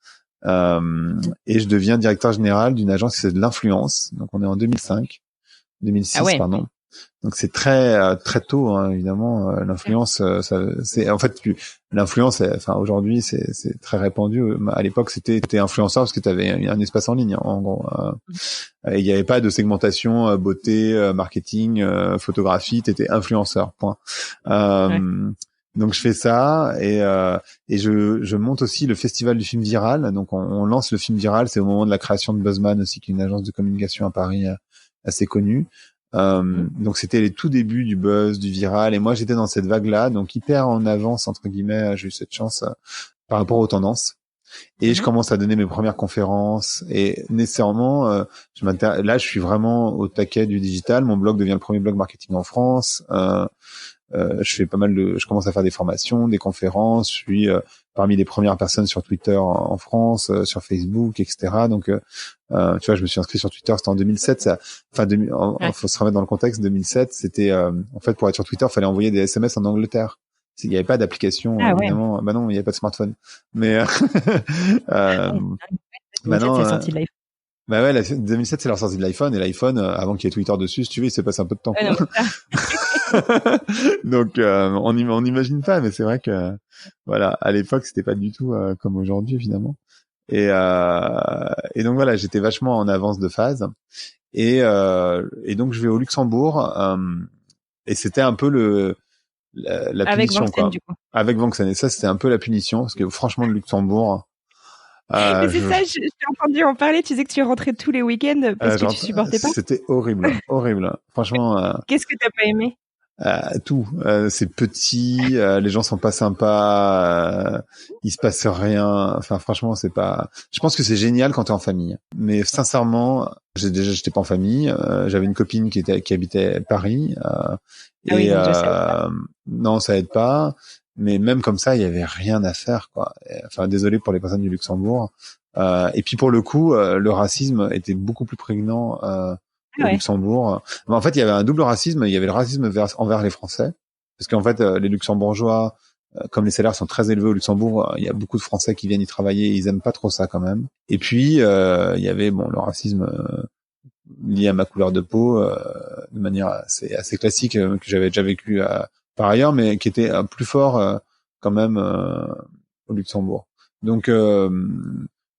Et je deviens directeur général d'une agence qui fait de l'influence. Donc on est en 2006 pardon. Donc c'est très très tôt, hein, évidemment. L'influence, c'est en fait l'influence. Enfin aujourd'hui, c'est très répandu. À l'époque, t'étais influenceur parce que t'avais un espace en ligne. En gros, il n'y avait pas de segmentation beauté, marketing, photographie. T'étais influenceur. Point. Donc je fais ça et je monte aussi le festival du film viral. Donc on lance le film viral. C'est au moment de la création de Buzzman aussi, qui est une agence de communication à Paris assez connue. Donc c'était les tout débuts du buzz, du viral, et moi j'étais dans cette vague-là, donc hyper en avance entre guillemets. J'ai eu cette chance par rapport aux tendances, et je commence à donner mes premières conférences, et nécessairement là je suis vraiment au taquet du digital. Mon blog devient le premier blog marketing en France. Je fais je commence à faire des formations, des conférences. Je suis parmi les premières personnes sur Twitter en France, sur Facebook, etc. Donc, tu vois, je me suis inscrit sur Twitter, c'était en 2007. Faut se remettre dans le contexte. 2007, c'était en fait, pour être sur Twitter, il fallait envoyer des SMS en Angleterre. Il n'y avait pas d'application, évidemment. Bah non, il n'y avait pas de smartphone. Mais maintenant, c'est sorti de l'iPhone. Bah ouais, 2007, c'est la sortie de l'iPhone, et l'iPhone, avant qu'il y ait Twitter dessus, si tu veux, il s'est passé un peu de temps. Donc, on n'imagine pas, mais c'est vrai que, voilà, à l'époque, c'était pas du tout comme aujourd'hui, évidemment. Et donc voilà, j'étais vachement en avance de phase. Et donc, je vais au Luxembourg, et c'était un peu la punition, Vanksen, quoi. Du coup. Avec Vanksen. Et ça, c'était un peu la punition, parce que franchement, le Luxembourg, mais c'est ça, je t'ai entendu en parler. Tu disais que tu rentrais tous les week-ends parce que tu supportais pas. C'était horrible, horrible. Franchement. Qu'est-ce que t'as pas aimé? Tout. C'est petit, les gens sont pas sympas, il se passe rien. Enfin, franchement, c'est pas. Je pense que c'est génial quand t'es en famille. Mais sincèrement, j'étais pas en famille. J'avais une copine qui habitait Paris. Non, ça aide pas. Mais même comme ça, il y avait rien à faire, quoi. Enfin, désolé pour les personnes du Luxembourg. Et puis pour le coup, le racisme était beaucoup plus prégnant au Luxembourg. Mais en fait, il y avait un double racisme. Il y avait le racisme envers les Français, parce qu'en fait, les Luxembourgeois, comme les salaires sont très élevés au Luxembourg, il y a beaucoup de Français qui viennent y travailler. Et ils aiment pas trop ça quand même. Et puis, il y avait le racisme lié à ma couleur de peau, de manière assez classique, que j'avais déjà vécu par ailleurs, mais qui était plus fort quand même au Luxembourg. Donc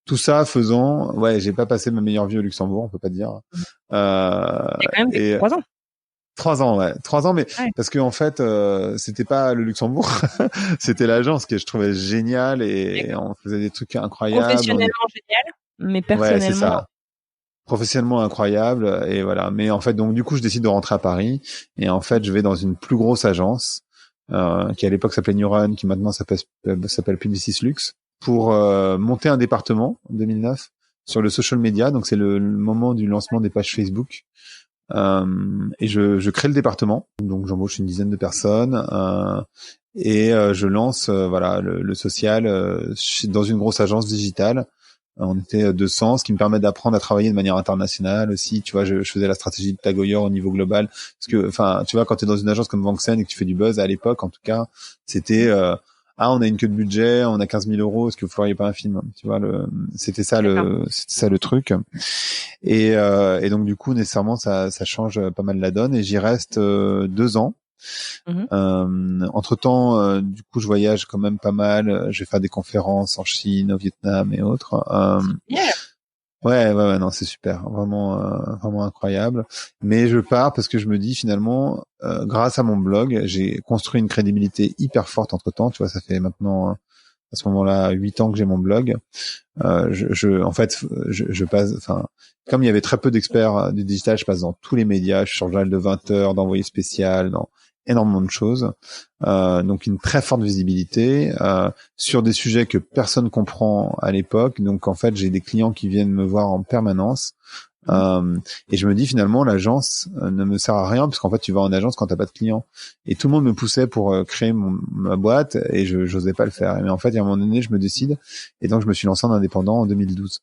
tout ça faisant, j'ai pas passé ma meilleure vie au Luxembourg, on peut pas dire. Il y a quand même 3 ans. 3 ans, 3 ans, mais parce que en fait, c'était pas le Luxembourg, c'était l'agence que je trouvais géniale, et on faisait des trucs incroyables. Professionnellement génial, mais personnellement. Ouais, c'est ça. Professionnellement incroyable, et voilà. Mais en fait, donc du coup, je décide de rentrer à Paris, et en fait, je vais dans une plus grosse agence qui à l'époque s'appelait New Run, qui maintenant s'appelle Publicis Lux, pour monter un département en 2009 sur le social media. Donc c'est le moment du lancement des pages Facebook, et je crée le département. Donc j'embauche une dizaine de personnes, et je lance le social dans une grosse agence digitale. On était 200, ce qui me permet d'apprendre à travailler de manière internationale aussi. Tu vois, je faisais la stratégie de Tag Heuer au niveau global. Parce que, enfin, tu vois, quand tu es dans une agence comme Vanksen et que tu fais du buzz, à l'époque, en tout cas, c'était on a une queue de budget, on a 15 000 euros, est-ce que vous feriez pas un film? Tu vois, c'était ça le truc. Et donc, du coup, nécessairement, ça change pas mal la donne. Et j'y reste 2 ans. Entre-temps, du coup, je voyage quand même pas mal. Je vais faire des conférences en Chine, au Vietnam et autres. Ouais, non, c'est super, vraiment incroyable. Mais je pars parce que je me dis finalement, grâce à mon blog, j'ai construit une crédibilité hyper forte entre-temps. Tu vois, ça fait maintenant à ce moment-là 8 ans que j'ai mon blog. En fait, je passe, enfin, comme il y avait très peu d'experts du digital, je passe dans tous les médias. Je suis sur le journal de 20 heures, d'envoyé spécial, dans énormément de choses. Donc une très forte visibilité sur des sujets que personne comprend à l'époque. Donc en fait, j'ai des clients qui viennent me voir en permanence. Et je me dis finalement l'agence ne me sert à rien parce qu'en fait tu vas en agence quand t'as pas de clients et tout le monde me poussait pour créer ma boîte et j'osais pas le faire. Mais en fait, à un moment donné, je me décide et donc je me suis lancé en indépendant en 2012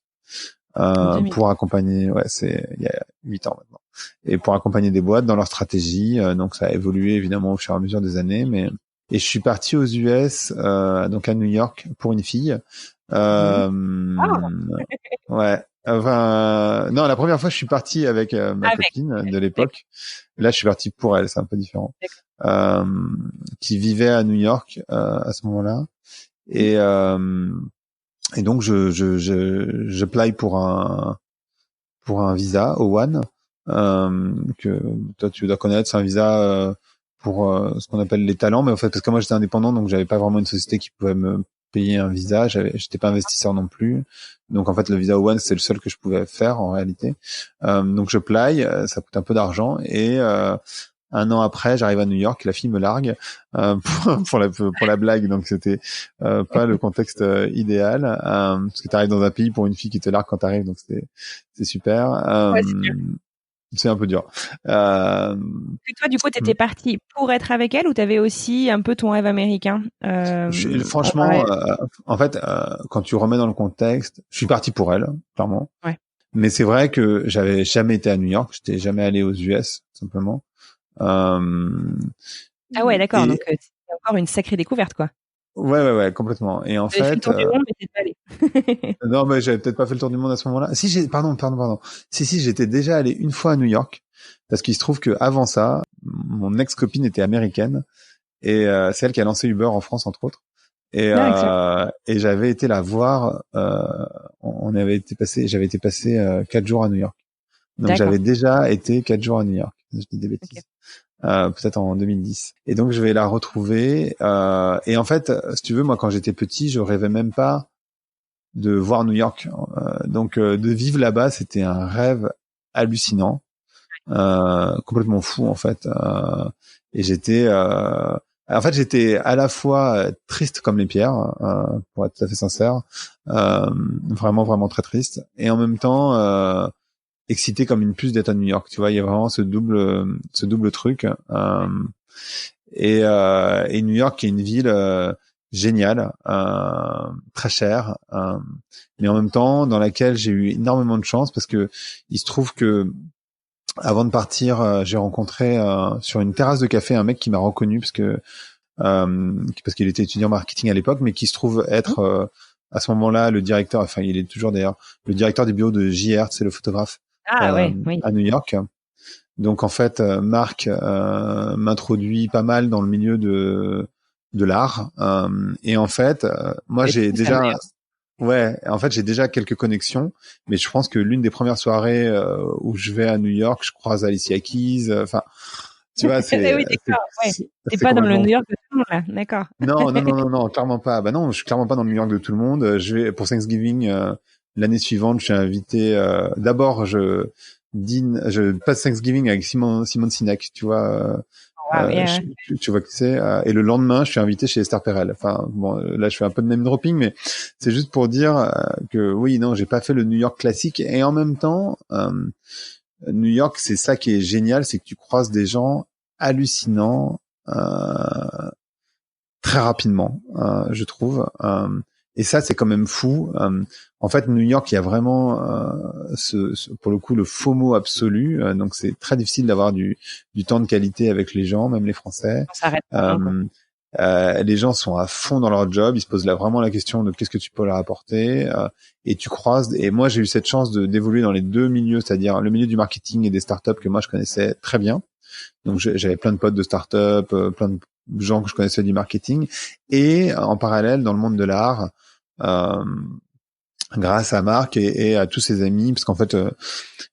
pour accompagner. Ouais, c'est il y a 8 ans maintenant. Et pour accompagner des boîtes dans leur stratégie. Donc ça a évolué évidemment au fur et à mesure des années, mais et je suis parti aux US, donc à New York pour une fille. Ouais. Enfin, non, la première fois, je suis parti avec ma copine de l'époque. Là, je suis parti pour elle, c'est un peu différent. Qui vivait à New York à ce moment-là. Et donc, je apply pour un visa O1 que toi tu dois connaître. C'est un visa pour ce qu'on appelle les talents, mais en fait, parce que moi j'étais indépendant, donc j'avais pas vraiment une société qui pouvait me payer un visa. J'étais pas investisseur non plus. Donc en fait, le visa O1 c'est le seul que je pouvais faire en réalité. Donc je apply, ça coûte un peu d'argent et un an après, j'arrive à New York, la fille me largue pour la blague, donc c'était pas le contexte idéal parce que tu arrives dans un pays pour une fille qui te largue quand t'arrives, donc c'est super. Ouais, c'est un peu dur. Et toi, du coup, t'étais parti pour être avec elle ou t'avais aussi un peu ton rêve américain franchement, en fait, quand tu remets dans le contexte, je suis parti pour elle, clairement. Ouais. Mais c'est vrai que j'avais jamais été à New York, j'étais jamais allé aux US, simplement. Ah ouais, d'accord. Donc c'est encore une sacrée découverte, quoi. Ouais, complètement. Et en fait, fait le tour du monde, mais t'es pas allé. non, mais j'avais peut-être pas fait le tour du monde à ce moment-là. Si, pardon. Si, j'étais déjà allé une fois à New York, parce qu'il se trouve que avant ça, mon ex-copine était américaine et c'est elle qui a lancé Uber en France, entre autres. Et j'avais été la voir. J'avais été passer 4 jours à New York. Donc j'avais déjà été 4 jours à New York. Je dis des bêtises. Peut-être en 2010. Et donc je vais la retrouver. Et en fait, si tu veux, moi quand j'étais petit, je rêvais même pas de voir New York. Donc de vivre là-bas, c'était un rêve hallucinant, complètement fou en fait. Et j'étais à la fois triste comme les pierres, pour être tout à fait sincère, vraiment très triste, et en même temps excité comme une puce d'être à New York. Tu vois, il y a vraiment ce double truc. Et New York est une ville géniale, très chère, mais en même temps dans laquelle j'ai eu énormément de chance parce que il se trouve que avant de partir, j'ai rencontré sur une terrasse de café un mec qui m'a reconnu parce qu'il était étudiant marketing à l'époque, mais qui se trouve être à ce moment-là le directeur, enfin il est toujours d'ailleurs le directeur du bureau de JR, c'est le photographe à New York. Donc en fait, Marc m'introduit pas mal dans le milieu de l'art, et en fait, moi j'ai déjà quelques connexions, mais je pense que l'une des premières soirées où je vais à New York, je croise Alicia Keys, enfin tu vois, c'est oui, d'accord, c'est pas dans le New York de tout le monde là, d'accord. Non, clairement pas. Bah non, je suis clairement pas dans le New York de tout le monde. Je vais pour Thanksgiving l'année suivante, je suis invité d'abord je passe Thanksgiving avec Simone Sinek, tu vois. Tu vois qui c'est. Et le lendemain, je suis invité chez Esther Perel. Enfin, bon, là, je fais un peu de name dropping, mais c'est juste pour dire que oui, non, j'ai pas fait le New York classique. Et en même temps, New York, c'est ça qui est génial, c'est que tu croises des gens hallucinants très rapidement, je trouve. Et ça, c'est quand même fou. En fait, New York, il y a vraiment pour le coup le FOMO absolu. Donc, c'est très difficile d'avoir du temps de qualité avec les gens, même les Français. Ça arrête pas, les gens sont à fond dans leur job. Ils se posent là vraiment la question de qu'est-ce que tu peux leur apporter. Et tu croises. Et moi, j'ai eu cette chance d'évoluer dans les deux milieux, c'est-à-dire le milieu du marketing et des startups que moi je connaissais très bien. Donc, j'avais plein de potes de startups, plein de gens que je connaissais du marketing, et en parallèle dans le monde de l'art. Grâce à Marc et à tous ses amis, parce qu'en fait,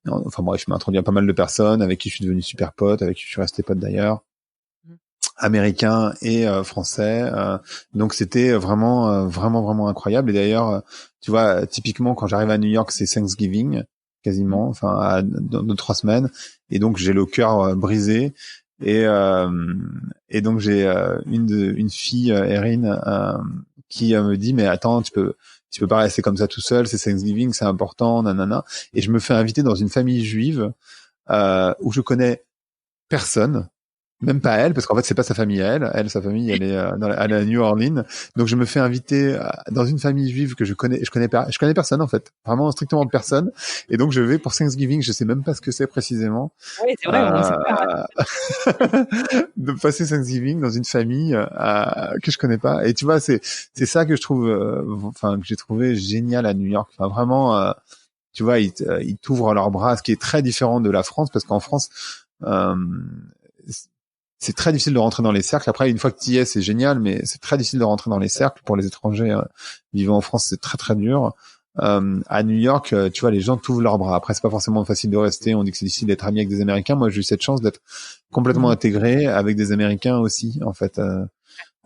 enfin bref, il m'a introduit à pas mal de personnes avec qui je suis devenu super pote, avec qui je suis resté pote d'ailleurs. américains et français. Donc c'était vraiment incroyable. Et d'ailleurs, tu vois, typiquement quand j'arrive à New York, c'est Thanksgiving quasiment, enfin dans 2-3 semaines. Et donc j'ai le cœur brisé. Et donc j'ai une fille, Erin, qui me dit mais attends, tu peux pas rester comme ça tout seul, c'est Thanksgiving, c'est important, nanana. Et je me fais inviter dans une famille juive où je connais personne, même pas elle, parce qu'en fait c'est pas sa famille à elle. Elle, sa famille, elle est elle est à New Orleans. Donc je me fais inviter dans une famille juive que je connais personne en fait, vraiment strictement personne. Et donc je vais pour Thanksgiving, je sais même pas ce que c'est précisément. Oui, c'est vrai, on sait pas. De passer Thanksgiving dans une famille que je connais pas. Et tu vois, c'est ça que je trouve, enfin que j'ai trouvé génial à New York. Enfin vraiment, tu vois, ils t'ouvrent leurs bras, ce qui est très différent de la France, parce qu'en France, c'est très difficile de rentrer dans les cercles. Après, une fois que tu y es, c'est génial, mais c'est très difficile de rentrer dans les cercles. Pour les étrangers vivant en France, c'est très dur. À New York, tu vois, les gens t'ouvrent leurs bras. Après, c'est pas forcément facile de rester. On dit que c'est difficile d'être ami avec des Américains. Moi, j'ai eu cette chance d'être complètement intégré avec des Américains aussi, en fait.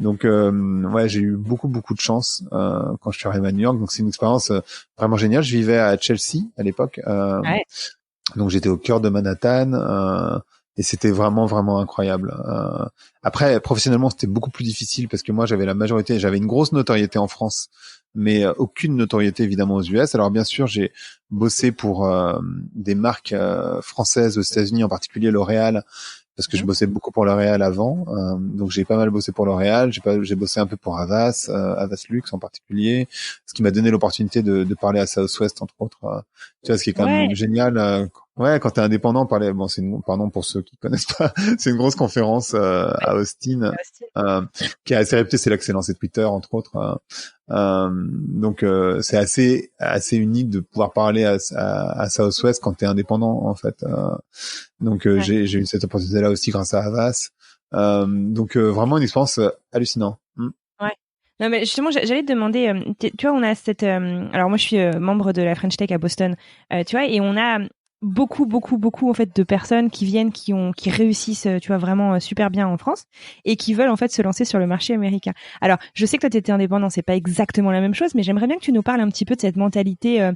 Donc, ouais, j'ai eu beaucoup de chance quand je suis arrivé à New York. Donc, c'est une expérience vraiment géniale. Je vivais à Chelsea à l'époque. Ouais. Donc, j'étais au cœur de Manhattan. Et c'était vraiment incroyable. Après, professionnellement, c'était beaucoup plus difficile parce que moi, j'avais une grosse notoriété en France, mais aucune notoriété évidemment aux US. Alors bien sûr, j'ai bossé pour des marques françaises aux États-Unis, en particulier L'Oréal, parce que je bossais beaucoup pour L'Oréal avant. Donc j'ai pas mal bossé pour L'Oréal. J'ai bossé un peu pour Havas, Havas Luxe en particulier, ce qui m'a donné l'opportunité de parler à Southwest entre autres. Tu vois, ce qui est quand même génial. Ouais, quand t'es indépendant, pardon pour ceux qui connaissent pas, c'est une grosse conférence à Austin, qui est assez réputée, c'est là que s'est lancé Twitter entre autres. Donc c'est assez unique de pouvoir parler à Southwest quand t'es indépendant en fait. Donc j'ai eu cette opportunité-là aussi grâce à Havas. Donc vraiment une expérience hallucinante. Ouais. Non mais justement j'allais te demander, tu vois on a cette, alors moi je suis membre de la French Tech à Boston, tu vois, et on a beaucoup en fait de personnes qui viennent, qui réussissent, tu vois, vraiment super bien en France et qui veulent en fait se lancer sur le marché américain. Alors je sais que toi t'étais indépendant, c'est pas exactement la même chose, mais j'aimerais bien que tu nous parles un petit peu de cette mentalité.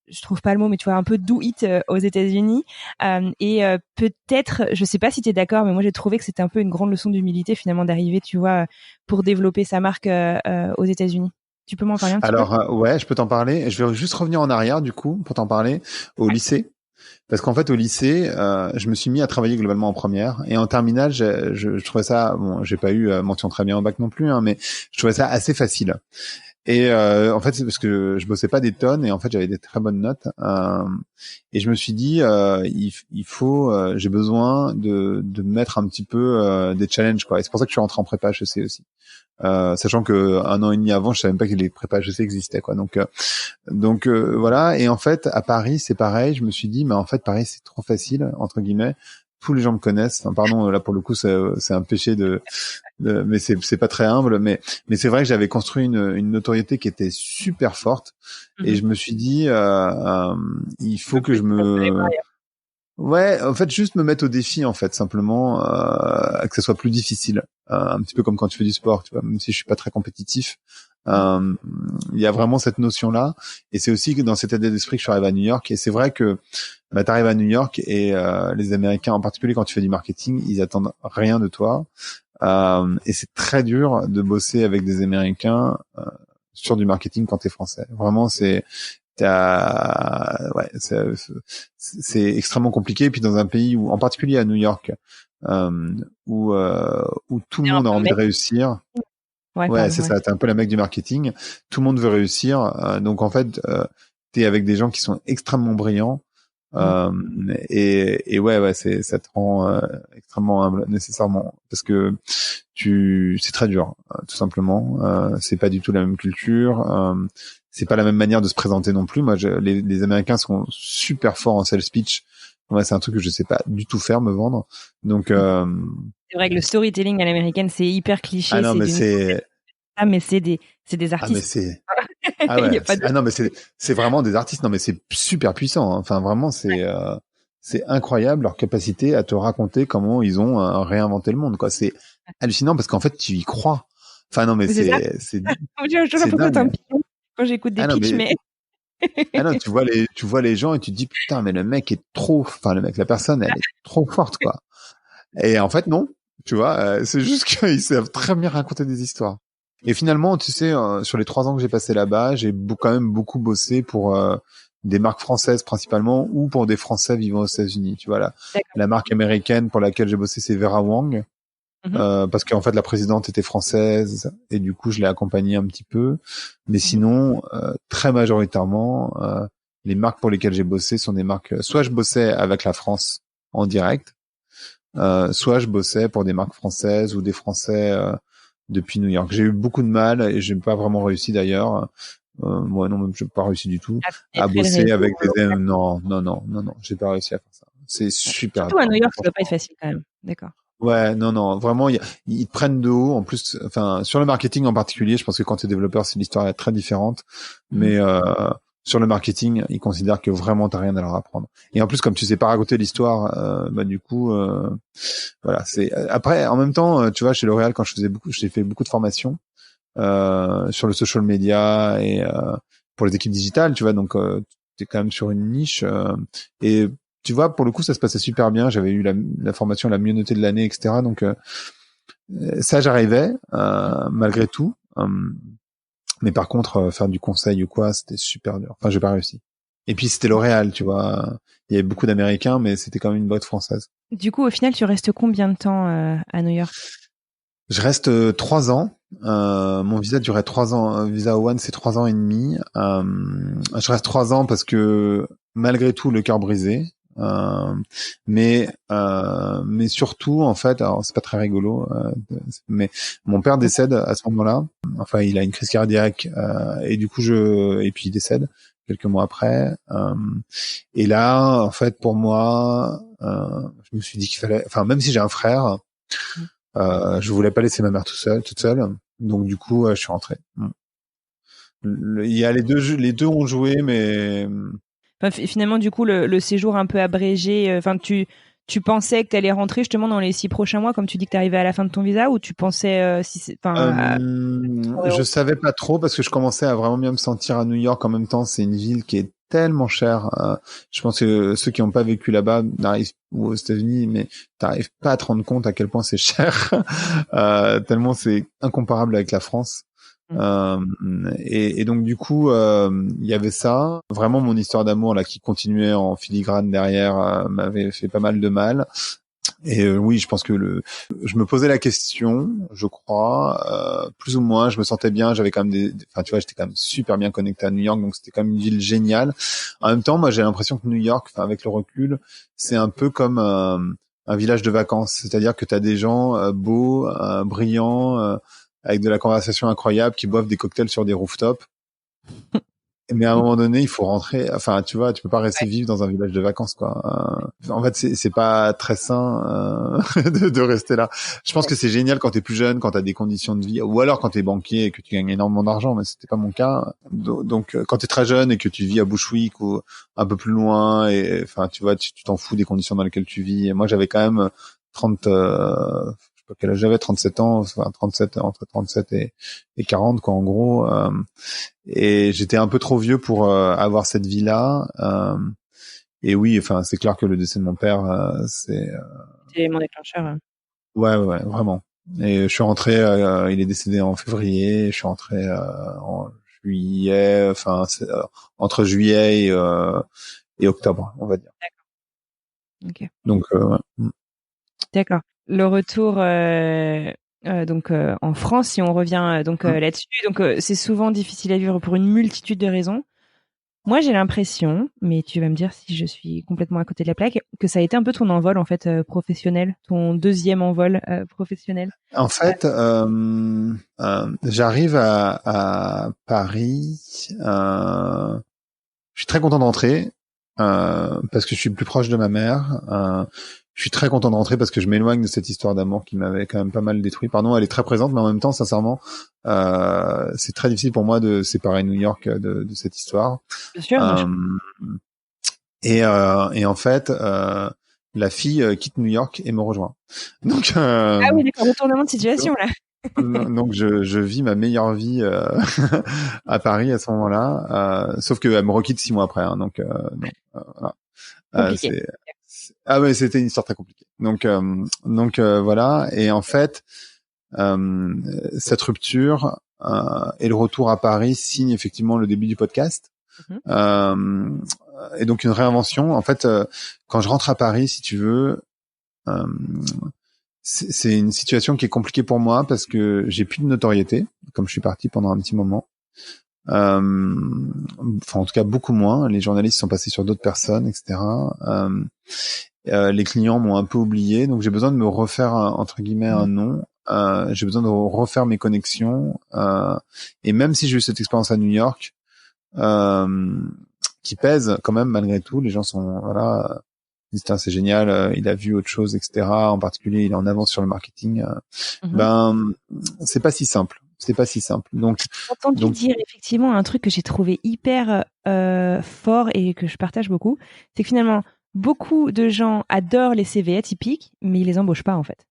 Je trouve pas le mot, mais tu vois, un peu do it aux États-Unis. Et peut-être, je sais pas si tu es d'accord, mais moi j'ai trouvé que c'était un peu une grande leçon d'humilité finalement d'arriver, tu vois, pour développer sa marque aux États-Unis. Tu peux m'en parler un petit peu? Alors ouais, je peux t'en parler. Je vais juste revenir en arrière du coup pour t'en parler au lycée. Parce qu'en fait, au lycée, je me suis mis à travailler globalement en première. Et en terminale, je trouvais ça, bon, j'ai pas eu mention très bien au bac non plus, hein, mais je trouvais ça assez facile. Et en fait, c'est parce que je bossais pas des tonnes et en fait, j'avais des très bonnes notes. Et je me suis dit, il faut, j'ai besoin de mettre un petit peu des challenges, quoi. Et c'est pour ça que je suis rentré en prépa HEC aussi. Sachant que un an et demi avant, je savais même pas que les prépas HEC existaient, quoi. Donc voilà. Et en fait, à Paris, c'est pareil. Je me suis dit, mais en fait, Paris, c'est trop facile entre guillemets. Tous les gens me connaissent. Enfin, pardon, là pour le coup, c'est un péché mais c'est pas très humble. Mais c'est vrai que j'avais construit une notoriété qui était super forte. Et je me suis dit, il faut que je me Ouais, en fait, juste me mettre au défi, en fait, simplement, que ce soit plus difficile. Un petit peu comme quand tu fais du sport, tu vois, même si je suis pas très compétitif. Il y a vraiment cette notion-là. Et c'est aussi que dans cet état d'esprit que je suis arrivé à New York. Et c'est vrai que, bah, t'arrives à New York et les Américains, en particulier quand tu fais du marketing, ils attendent rien de toi. Et c'est très dur de bosser avec des Américains sur du marketing quand t'es français. Vraiment, ouais, c'est extrêmement compliqué. Et puis dans un pays où, en particulier à New York, où tout le monde a envie de réussir. Ouais, c'est ça. T'es un peu la mec du marketing. Tout le monde veut réussir. Donc en fait, t'es avec des gens qui sont extrêmement brillants. Et ouais, ça te rend extrêmement humble nécessairement parce que c'est très dur, tout simplement. C'est pas du tout la même culture. C'est pas la même manière de se présenter non plus. Moi, les Américains sont super forts en sales speech. Moi, c'est un truc que je sais pas du tout faire, me vendre. Donc, c'est vrai que le storytelling à l'américaine, c'est hyper cliché. Ah non, mais c'est des artistes. Ah mais c'est ah ouais. Ah non, mais c'est vraiment des artistes. Non, mais c'est super puissant. Hein. Enfin, vraiment, c'est c'est incroyable leur capacité à te raconter comment ils ont réinventé le monde, quoi. C'est hallucinant parce qu'en fait, tu y crois. Enfin non, mais C'est ça. c'est J'ai l'impression que t'es un dingue. pion quand j'écoute des Ah non, pitchs, mais mais ah non, tu vois les gens et tu te dis putain, mais le mec est trop, enfin le mec, la personne, elle est trop forte, quoi. Et en fait, non. Tu vois, c'est juste qu'ils savent très bien raconter des histoires. Et finalement, tu sais, sur les 3 ans que j'ai passé là-bas, j'ai quand même beaucoup bossé pour des marques françaises principalement ou pour des Français vivant aux États-Unis. Tu vois, d'accord. la marque américaine pour laquelle j'ai bossé, c'est Vera Wang. Parce qu'en fait la présidente était française et du coup je l'ai accompagnée un petit peu, mais sinon très majoritairement les marques pour lesquelles j'ai bossé sont des marques, soit je bossais avec la France en direct, soit je bossais pour des marques françaises ou des Français depuis New York. J'ai eu beaucoup de mal et j'ai pas vraiment réussi d'ailleurs. Moi non, même j'ai pas réussi du tout à Après le bosser avec réseau, des non, j'ai pas réussi à faire ça. C'est super surtout à dur, New York, ça doit pas être franchement. facile quand même. D'accord. Ouais, non, vraiment, ils te prennent de haut. En plus, enfin, sur le marketing en particulier, je pense que quand tu es développeur, c'est l'histoire est très différente. Mais sur le marketing, ils considèrent que vraiment t'as rien à leur apprendre. Et en plus, comme tu sais pas raconter l'histoire, bah du coup, voilà. C'est après, en même temps, tu vois, chez L'Oréal, quand j'ai fait beaucoup de formations sur le social media et pour les équipes digitales, tu vois, donc t'es quand même sur une niche et tu vois, pour le coup, ça se passait super bien. J'avais eu la formation la mieux notée de l'année, etc. Donc ça, j'arrivais malgré tout. Mais par contre, faire du conseil ou quoi, c'était super dur. Enfin, j'ai pas réussi. Et puis c'était L'Oréal, tu vois. Il y avait beaucoup d'Américains, mais c'était quand même une boîte française. Du coup, au final, tu restes combien de temps à New York? Je reste 3 ans. Mon visa durait 3 ans. Visa O1, c'est 3 ans et demi. Je reste 3 ans parce que malgré tout, le cœur brisé. Mais surtout en fait, alors c'est pas très rigolo, mais mon père décède à ce moment-là. Enfin, il a une crise cardiaque et du coup et puis il décède quelques mois après. Et là, en fait, pour moi, je me suis dit qu'il fallait, enfin, même si j'ai un frère, je voulais pas laisser ma mère toute seule. Donc du coup, je suis rentré. Il y a les deux ont joué, mais Enfin, finalement, du coup, le séjour un peu abrégé, enfin, tu pensais que tu allais rentrer justement dans les 6 prochains mois, comme tu dis que tu arrivais à la fin de ton visa, ou tu pensais, je savais pas trop parce que je commençais à vraiment bien me sentir à New York. En même temps, c'est une ville qui est tellement chère. Je pense que ceux qui n'ont pas vécu là-bas n'arrivent ou aux États-Unis, mais t'arrives pas à te rendre compte à quel point c'est cher, tellement c'est incomparable avec la France. Et donc du coup, il y avait ça. Vraiment, mon histoire d'amour là qui continuait en filigrane derrière m'avait fait pas mal de mal. Et oui, je pense que je me posais la question, je crois, plus ou moins, je me sentais bien, j'avais quand même enfin tu vois, j'étais quand même super bien connecté à New York, donc c'était quand même une ville géniale. En même temps, moi j'ai l'impression que New York, enfin avec le recul, c'est un peu comme un village de vacances, c'est-à-dire que tu as des gens beaux, brillants, avec de la conversation incroyable, qui boivent des cocktails sur des rooftops. Mais à un moment donné, il faut rentrer. Enfin, tu vois, tu peux pas rester vivre dans un village de vacances, quoi. En fait, c'est pas très sain de rester là. Je pense que c'est génial quand t'es plus jeune, quand t'as des conditions de vie, ou alors quand t'es banquier et que tu gagnes énormément d'argent. Mais c'était pas mon cas. Donc, quand t'es très jeune et que tu vis à Bushwick ou un peu plus loin, et enfin, tu vois, tu t'en fous des conditions dans lesquelles tu vis. Et moi, j'avais quand même 30. Je sais pas quel âge j'avais, 37 ans, enfin 37 entre 37 et 40, quoi, en gros. Et j'étais un peu trop vieux pour avoir cette vie-là. Et oui, enfin, c'est clair que le décès de mon père, c'est l'élément déclencheur. ouais, vraiment. Et je suis rentré, il est décédé en février. Je suis rentré en juillet, enfin entre juillet et octobre, on va dire. D'accord. Ok. Donc ouais. D'accord. Le retour donc en France, si on revient là-dessus, donc c'est souvent difficile à vivre pour une multitude de raisons. Moi, j'ai l'impression, mais tu vas me dire si je suis complètement à côté de la plaque, que ça a été un peu ton envol en fait professionnel, ton deuxième envol professionnel. En fait, j'arrive à Paris. Je suis très content d'entrer parce que je suis plus proche de ma mère. Je suis très content de rentrer parce que je m'éloigne de cette histoire d'amour qui m'avait quand même pas mal détruit. Pardon, elle est très présente, mais en même temps, sincèrement, c'est très difficile pour moi de séparer New York de cette histoire. Bien sûr. Et en fait, la fille quitte New York et me rejoint. Donc Ah oui, d'accord, retournement de situation là. donc je vis ma meilleure vie à Paris à ce moment-là, sauf qu'elle me requitte 6 mois après. Hein, donc non, voilà. Compliqué. Ah ouais, c'était une histoire très compliquée. Donc voilà. Et en fait, cette rupture et le retour à Paris signe effectivement le début du podcast. Et donc une réinvention. En fait, quand je rentre à Paris, si tu veux, c'est une situation qui est compliquée pour moi parce que j'ai plus de notoriété, comme je suis parti pendant un petit moment. Enfin, en tout cas, beaucoup moins. Les journalistes sont passés sur d'autres personnes, etc. Les clients m'ont un peu oublié, donc j'ai besoin de me refaire entre guillemets un nom. J'ai besoin de refaire mes connexions. Et même si j'ai eu cette expérience à New York, qui pèse quand même malgré tout, les gens sont voilà, ils disent c'est génial, il a vu autre chose, etc. En particulier, il est en avance sur le marketing. Ben, c'est pas si simple. C'est pas si simple. Donc, j'ai entendu dire effectivement un truc que j'ai trouvé hyper fort et que je partage beaucoup, c'est que finalement beaucoup de gens adorent les CV atypiques, mais ils les embauchent pas en fait.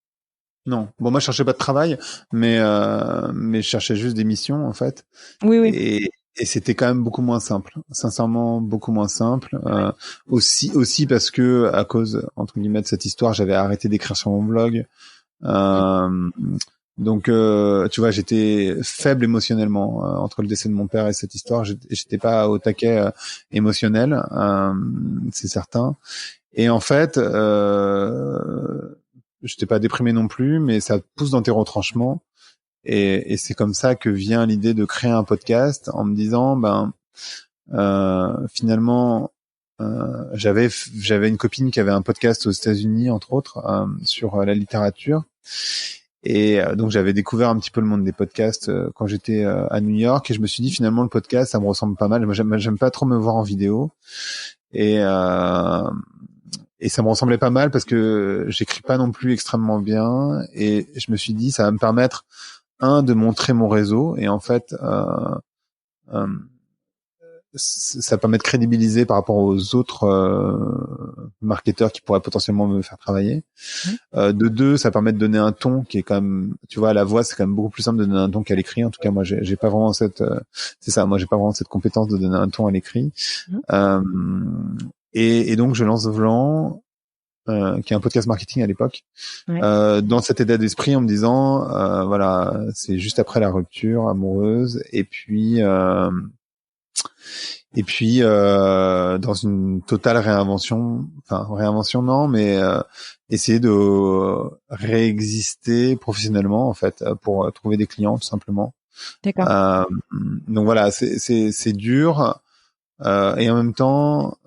Non. Bon, moi, je cherchais pas de travail, mais je cherchais juste des missions, en fait. Oui, oui. Et c'était quand même beaucoup moins simple. Sincèrement, beaucoup moins simple. Aussi parce que, à cause, entre guillemets, de cette histoire, j'avais arrêté d'écrire sur mon blog. Donc, tu vois, j'étais faible émotionnellement entre le décès de mon père et cette histoire. J'étais pas au taquet émotionnel, c'est certain. Et en fait, j'étais pas déprimé non plus, mais ça pousse dans tes retranchements. Et c'est comme ça que vient l'idée de créer un podcast en me disant, finalement, j'avais une copine qui avait un podcast aux États-Unis, entre autres, sur la littérature. Et donc j'avais découvert un petit peu le monde des podcasts quand j'étais à New York, et je me suis dit finalement le podcast ça me ressemble pas mal. Moi j'aime pas trop me voir en vidéo, et ça me ressemblait pas mal parce que j'écris pas non plus extrêmement bien, et je me suis dit ça va me permettre de montrer mon réseau, et en fait ça permet de crédibiliser par rapport aux autres marketeurs qui pourraient potentiellement me faire travailler. De deux, ça permet de donner un ton qui est quand même, tu vois, à la voix, c'est quand même beaucoup plus simple de donner un ton qu'à l'écrit. En tout cas, moi, j'ai pas vraiment cette, c'est ça, moi, j'ai pas vraiment cette compétence de donner un ton à l'écrit. Et donc, je lance Vlan, qui est un podcast marketing à l'époque, dans cet état d'esprit en me disant, voilà, c'est juste après la rupture amoureuse, et puis dans une totale réinvention, enfin réinvention non, mais essayer de réexister professionnellement en fait pour trouver des clients tout simplement. D'accord. Donc voilà, c'est dur et en même temps,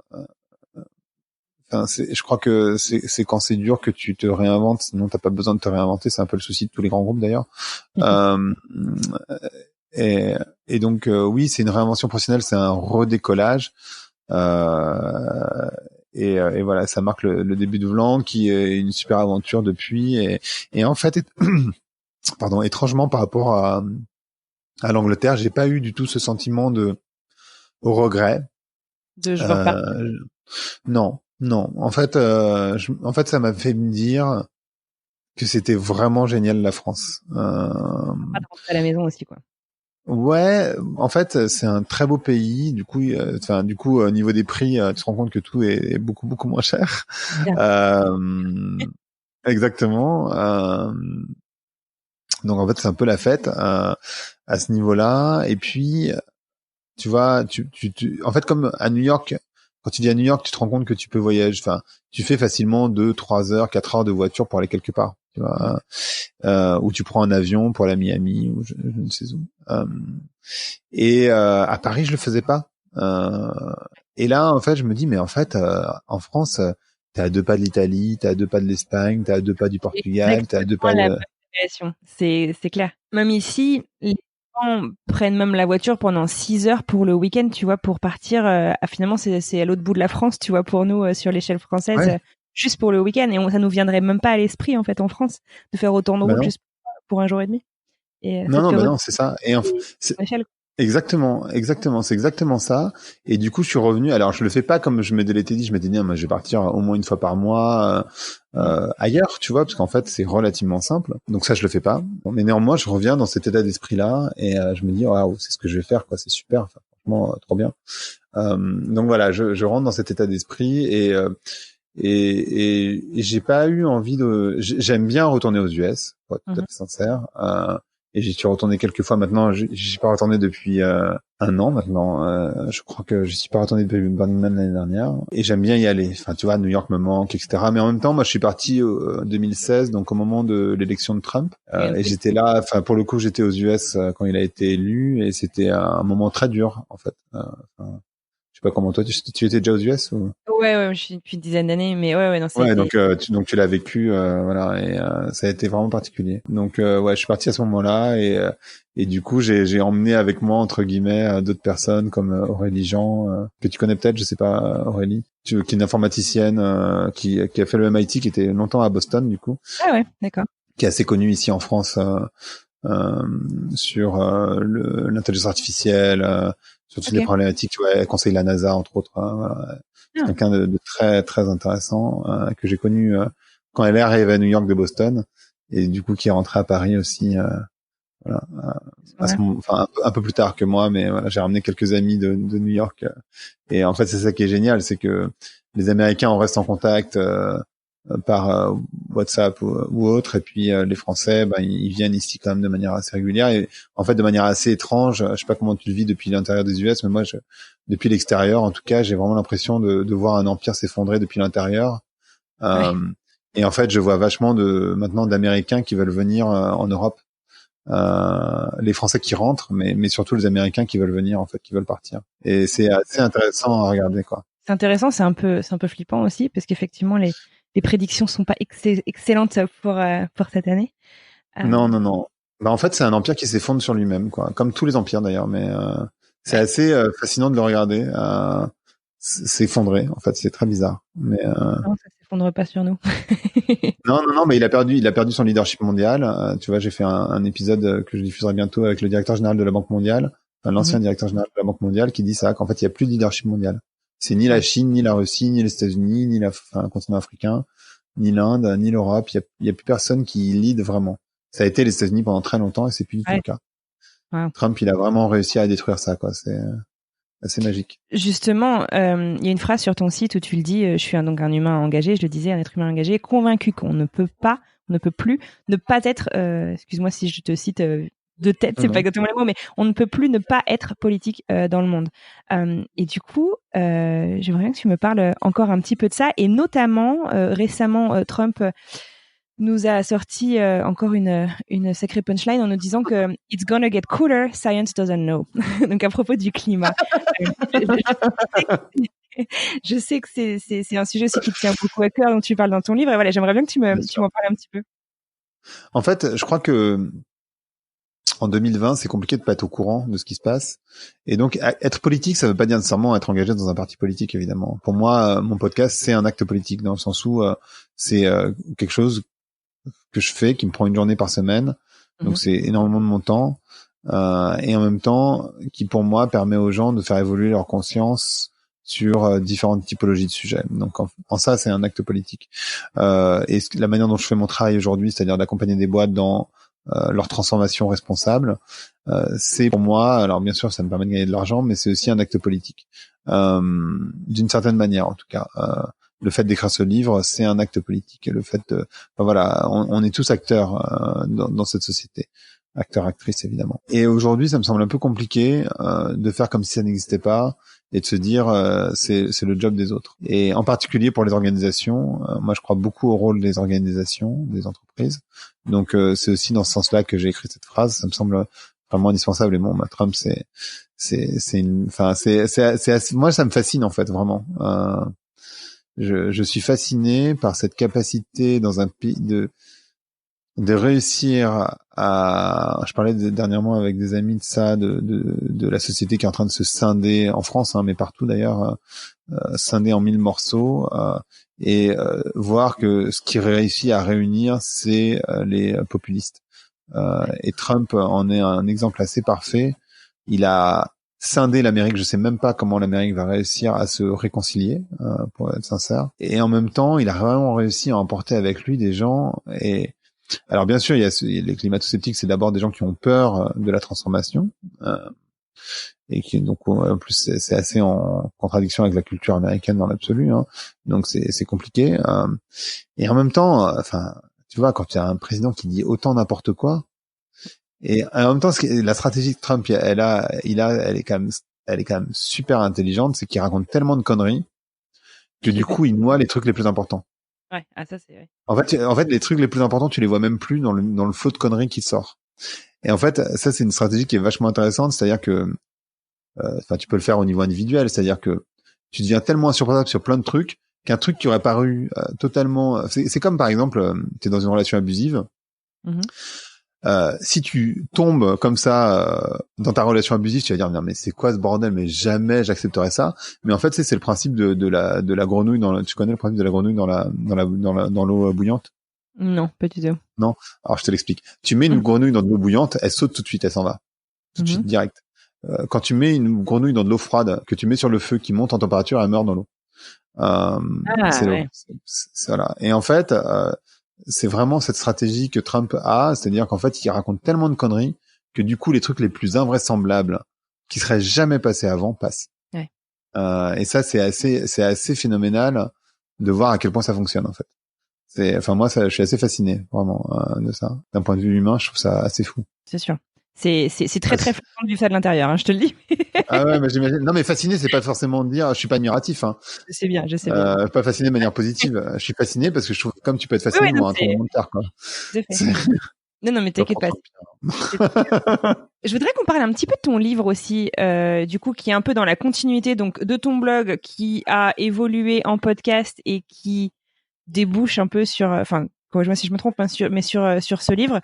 je crois que c'est quand c'est dur que tu te réinventes, sinon t'as pas besoin de te réinventer. C'est un peu le souci de tous les grands groupes d'ailleurs. Et donc oui, c'est une réinvention professionnelle, c'est un redécollage, et voilà, ça marque le début de Vlan, qui est une super aventure depuis, et en fait pardon, étrangement par rapport à l'Angleterre, j'ai pas eu du tout ce sentiment de regret. Je veux repartir. Non, en fait ça m'a fait me dire que c'était vraiment génial la France. Pas de rentrer à la maison aussi, quoi. Ouais, en fait, c'est un très beau pays. Du coup, au niveau des prix, tu te rends compte que tout est beaucoup beaucoup moins cher. Exactement. Donc en fait, c'est un peu la fête à ce niveau-là. Et puis, tu vois, en fait, comme à New York, quand tu dis à New York, tu te rends compte que tu peux voyager. Enfin, tu fais facilement 2, 3 heures, 4 heures de voiture pour aller quelque part. Tu vois, ou tu prends un avion pour aller à Miami ou je ne sais où. Et à Paris, je le faisais pas. Et là, en fait, je me dis, mais en fait, en France, t'es à 2 pas de l'Italie, t'es à 2 pas de l'Espagne, t'es à 2 pas du Portugal, t'es à 2 pas de... C'est clair. Même ici, les gens prennent même la voiture pendant 6 heures pour le week-end, tu vois, pour partir. Finalement, c'est à l'autre bout de la France, tu vois, pour nous, sur l'échelle française, juste pour le week-end. Et ça nous viendrait même pas à l'esprit, en fait, en France, de faire autant de route juste pour un jour et demi. Et non, c'est ça. Et Exactement, c'est exactement ça. Et du coup, je suis revenu. Alors, je le fais pas comme je m'étais dit. Je m'étais dit, moi, je vais partir au moins une fois par mois ailleurs, tu vois, parce qu'en fait, c'est relativement simple. Donc ça, je le fais pas. Bon, mais néanmoins, je reviens dans cet état d'esprit-là et je me dis, waouh, c'est ce que je vais faire, quoi. C'est super, enfin, franchement, trop bien. Donc voilà, je rentre dans cet état d'esprit et j'ai pas eu envie j'aime bien retourner aux US, pour être tout à fait sincère. Et j'y suis retourné quelques fois maintenant. J'y suis pas retourné depuis un an maintenant. Je crois que je suis pas retourné depuis Burning Man l'année dernière. Et j'aime bien y aller. Enfin, tu vois, New York me manque, etc. Mais en même temps, moi, je suis parti en 2016, donc au moment de l'élection de Trump. Et j'étais là. Enfin, pour le coup, j'étais aux US quand il a été élu, et c'était un moment très dur, en fait. Je sais pas comment toi, tu étais déjà aux US ou? Ouais, je suis depuis une dizaine d'années, mais ouais, non, Ouais, donc tu l'as vécu, voilà, et ça a été vraiment particulier. Donc ouais, je suis parti à ce moment-là et du coup j'ai emmené avec moi entre guillemets d'autres personnes comme Aurélie Jean que tu connais peut-être, je sais pas Aurélie, qui est une informaticienne qui a fait le MIT, qui était longtemps à Boston du coup. Ah ouais, d'accord. Qui est assez connue ici en France sur l'intelligence artificielle. Sur toutes les problématiques, tu vois, elle conseille la NASA entre autres. Voilà. C'est quelqu'un de très très intéressant que j'ai connu quand elle est arrivée à New York de Boston et du coup qui est rentrée à Paris aussi. Voilà, enfin un peu plus tard que moi, mais voilà, j'ai ramené quelques amis de New York et en fait c'est ça qui est génial, c'est que les Américains on reste en contact par WhatsApp ou autre, et puis les Français, ben ils viennent ici quand même de manière assez régulière et en fait de manière assez étrange. Je sais pas comment tu le vis depuis l'intérieur des US, mais moi, depuis l'extérieur, en tout cas, j'ai vraiment l'impression de voir un empire s'effondrer depuis l'intérieur. Et en fait, je vois vachement maintenant d'Américains qui veulent venir en Europe, les Français qui rentrent, mais surtout les Américains qui veulent venir, en fait, qui veulent partir. Et c'est assez intéressant à regarder, quoi. C'est intéressant, c'est un peu flippant aussi parce qu'effectivement les prédictions sont pas excellentes pour cette année. Non. Bah en fait, c'est un empire qui s'effondre sur lui-même, quoi. Comme tous les empires d'ailleurs, mais c'est assez fascinant de le regarder s'effondrer. En fait, c'est très bizarre. Mais non, ça s'effondre pas sur nous. non, mais il a perdu son leadership mondial. Tu vois, j'ai fait un épisode que je diffuserai bientôt avec le directeur général de la Banque mondiale, enfin, l'ancien directeur général de la Banque mondiale, qui dit ça, qu'en fait, il y a plus de leadership mondial. C'est ni la Chine, ni la Russie, ni les États-Unis, ni le continent africain, ni l'Inde, ni l'Europe. Il y a plus personne qui lead vraiment. Ça a été les États-Unis pendant très longtemps et c'est plus du tout le cas. Ouais. Trump, il a vraiment réussi à détruire ça, quoi. C'est assez magique. Justement, il y a une phrase sur ton site où tu le dis, je suis donc un humain engagé, je le disais, un être humain engagé, convaincu qu'on ne peut plus ne pas être, excuse-moi si je te cite de tête, c'est pas exactement les mots, mais on ne peut plus ne pas être politique dans le monde. Et du coup, j'aimerais bien que tu me parles encore un petit peu de ça, et notamment récemment, Trump nous a sorti encore une sacrée punchline en nous disant que it's gonna get cooler, science doesn't know. Donc à propos du climat. Je sais que c'est un sujet aussi qui te tient beaucoup à cœur, dont tu parles dans ton livre, et voilà, j'aimerais bien que tu m'en parles un petit peu. En fait, je crois que en 2020, c'est compliqué de pas être au courant de ce qui se passe. Et donc, être politique, ça veut pas dire nécessairement être engagé dans un parti politique, évidemment. Pour moi, mon podcast, c'est un acte politique, dans le sens où c'est quelque chose que je fais, qui me prend une journée par semaine. Donc, c'est énormément de mon temps. Et en même temps, qui, pour moi, permet aux gens de faire évoluer leur conscience sur différentes typologies de sujets. Donc, en ça, c'est un acte politique. Et la manière dont je fais mon travail aujourd'hui, c'est-à-dire d'accompagner des boîtes dans leur transformation responsable, c'est pour moi, alors bien sûr ça me permet de gagner de l'argent, mais c'est aussi un acte politique, d'une certaine manière en tout cas. Le fait d'écrire ce livre, c'est un acte politique, et le fait de, enfin, voilà, on est tous acteurs dans cette société, acteurs, actrices évidemment. Et aujourd'hui ça me semble un peu compliqué de faire comme si ça n'existait pas et de se dire c'est le job des autres. Et en particulier pour les organisations, moi je crois beaucoup au rôle des organisations, des entreprises. Donc c'est aussi dans ce sens-là que j'ai écrit cette phrase. Ça me semble vraiment indispensable. Et bon, Trump, moi ça me fascine en fait vraiment. Je suis fasciné par cette capacité dans un pays de réussir à, je parlais dernièrement avec des amis de ça, de la société qui est en train de se scinder en France, mais partout d'ailleurs, scinder en 1000 morceaux, et voir que ce qui réussit à réunir, c'est les populistes. Et Trump en est un exemple assez parfait il a scindé l'Amérique. Je sais même pas comment l'Amérique va réussir à se réconcilier, pour être sincère. Et en même temps, il a vraiment réussi à emporter avec lui des gens. Et alors bien sûr, il y a les climato-sceptiques, c'est d'abord des gens qui ont peur de la transformation. Et qui donc en plus c'est assez en contradiction avec la culture américaine dans l'absolu, hein. Donc c'est compliqué, et en même temps, enfin tu vois, quand tu as un président qui dit autant n'importe quoi, et en même temps la stratégie de Trump elle est quand même super intelligente, c'est qu'il raconte tellement de conneries que du coup il noie les trucs les plus importants. Ouais, ça c'est vrai. En fait les trucs les plus importants tu les vois même plus dans le flot de conneries qui sort. Et en fait ça c'est une stratégie qui est vachement intéressante, c'est-à-dire que enfin, tu peux le faire au niveau individuel, c'est-à-dire que tu deviens tellement insupportable sur plein de trucs qu'un truc qui aurait paru totalement... C'est comme par exemple, tu es dans une relation abusive. Si tu tombes comme ça dans ta relation abusive, tu vas dire mais c'est quoi ce bordel, mais jamais j'accepterais ça. Mais en fait c'est le principe de la grenouille tu connais le principe de la grenouille dans l'eau bouillante? Non, pas du tout. Non. Alors je te l'explique. Tu mets une grenouille dans de l'eau bouillante, elle saute tout de suite, elle s'en va. Tout de suite, direct. Quand tu mets une grenouille dans de l'eau froide, que tu mets sur le feu, qui monte en température, elle meurt dans l'eau. C'est l'eau. Ouais. Voilà. Et en fait, c'est vraiment cette stratégie que Trump a, c'est-à-dire qu'en fait, il raconte tellement de conneries que du coup, les trucs les plus invraisemblables qui seraient jamais passés avant passent. Ouais. Et ça, c'est assez phénoménal de voir à quel point ça fonctionne en fait. Moi, je suis assez fasciné vraiment de ça. D'un point de vue humain, je trouve ça assez fou. C'est sûr. C'est très très flagrant de vivre ça de l'intérieur, hein, je te le dis. Ah ouais, mais j'imagine. Non, mais fasciné, c'est pas forcément de dire, je suis pas admiratif, hein. Je sais bien. Pas fasciné de manière positive. Je suis fasciné parce que je trouve que comme tu peux être fasciné, non, un tremblement de terre, quoi. Non, mais t'inquiète pas. Je voudrais qu'on parle un petit peu de ton livre aussi, du coup, qui est un peu dans la continuité donc de ton blog qui a évolué en podcast et qui débouche un peu sur, enfin, corrige-moi si je me trompe, hein, sur ce livre.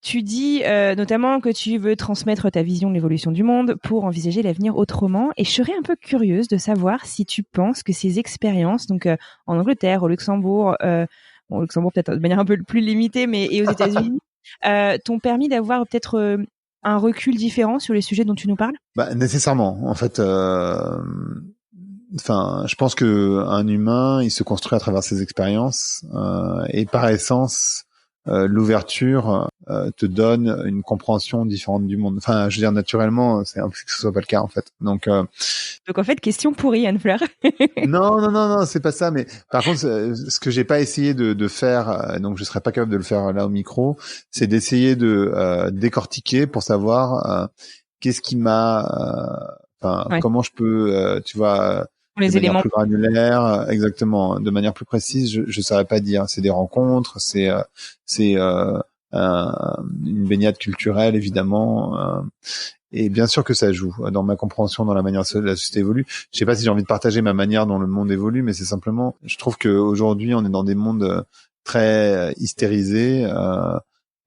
Tu dis notamment que tu veux transmettre ta vision de l'évolution du monde pour envisager l'avenir autrement. Et je serais un peu curieuse de savoir si tu penses que ces expériences, donc en Angleterre, au Luxembourg peut-être de manière un peu plus limitée, et aux États-Unis, t'ont permis d'avoir peut-être un recul différent sur les sujets dont tu nous parles? Bah, nécessairement. En fait, je pense que un humain, il se construit à travers ses expériences, et par essence, l'ouverture te donne une compréhension différente du monde. Enfin, je veux dire, naturellement, c'est impossible que ce soit pas le cas, en fait. Donc en fait, question pourrie, Anne-Fleur. non, c'est pas ça. Mais par contre, ce que j'ai pas essayé de faire, donc je serais pas capable de le faire là au micro, c'est d'essayer de décortiquer pour savoir qu'est-ce qui m'a, comment je peux, tu vois, les de manière éléments plus granulaire, exactement, de manière plus précise, je saurais pas dire. C'est des rencontres, c'est une baignade culturelle évidemment, et bien sûr que ça joue dans ma compréhension, dans la manière dont la société évolue. Je sais pas si j'ai envie de partager ma manière dont le monde évolue, mais c'est simplement, je trouve que aujourd'hui on est dans des mondes très hystérisés.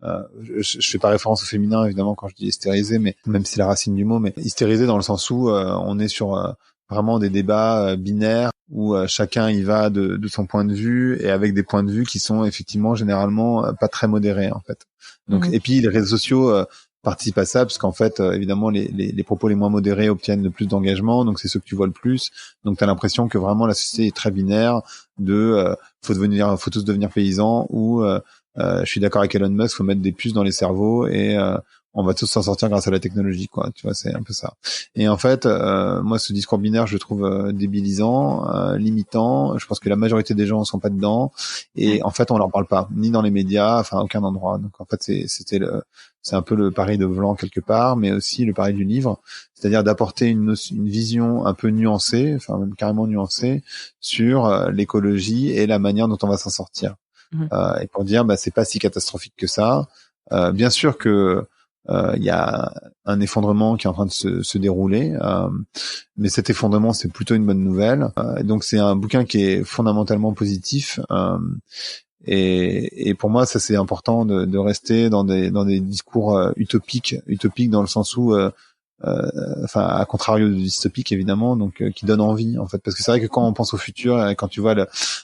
Je fais pas référence au féminin évidemment quand je dis hystérisé, mais même si la racine du mot, mais hystérisé dans le sens où on est sur vraiment des débats binaires où chacun y va de son point de vue et avec des points de vue qui sont effectivement généralement pas très modérés en fait. Donc et puis les réseaux sociaux participent à ça parce qu'en fait évidemment les propos les moins modérés obtiennent le plus d'engagement, donc c'est ceux que tu vois le plus. Donc tu as l'impression que vraiment la société est très binaire de faut tous devenir paysans ou je suis d'accord avec Elon Musk, faut mettre des puces dans les cerveaux et on va tous s'en sortir grâce à la technologie, quoi. Tu vois, c'est un peu ça. Et en fait, moi, ce discours binaire, je le trouve débilisant, limitant. Je pense que la majorité des gens ne sont pas dedans. Et en fait, on leur parle pas, ni dans les médias, enfin, à aucun endroit. Donc, en fait, c'est un peu le pari de Vlan quelque part, mais aussi le pari du livre, c'est-à-dire d'apporter une vision un peu nuancée, enfin même carrément nuancée, sur l'écologie et la manière dont on va s'en sortir. Et pour dire, c'est pas si catastrophique que ça. Bien sûr que il y a un effondrement qui est en train de se dérouler, mais cet effondrement c'est plutôt une bonne nouvelle. Donc c'est un bouquin qui est fondamentalement positif, et pour moi ça c'est important de rester dans des discours utopiques dans le sens où à contrario de dystopique évidemment, donc qui donne envie en fait, parce que c'est vrai que quand on pense au futur et quand tu vois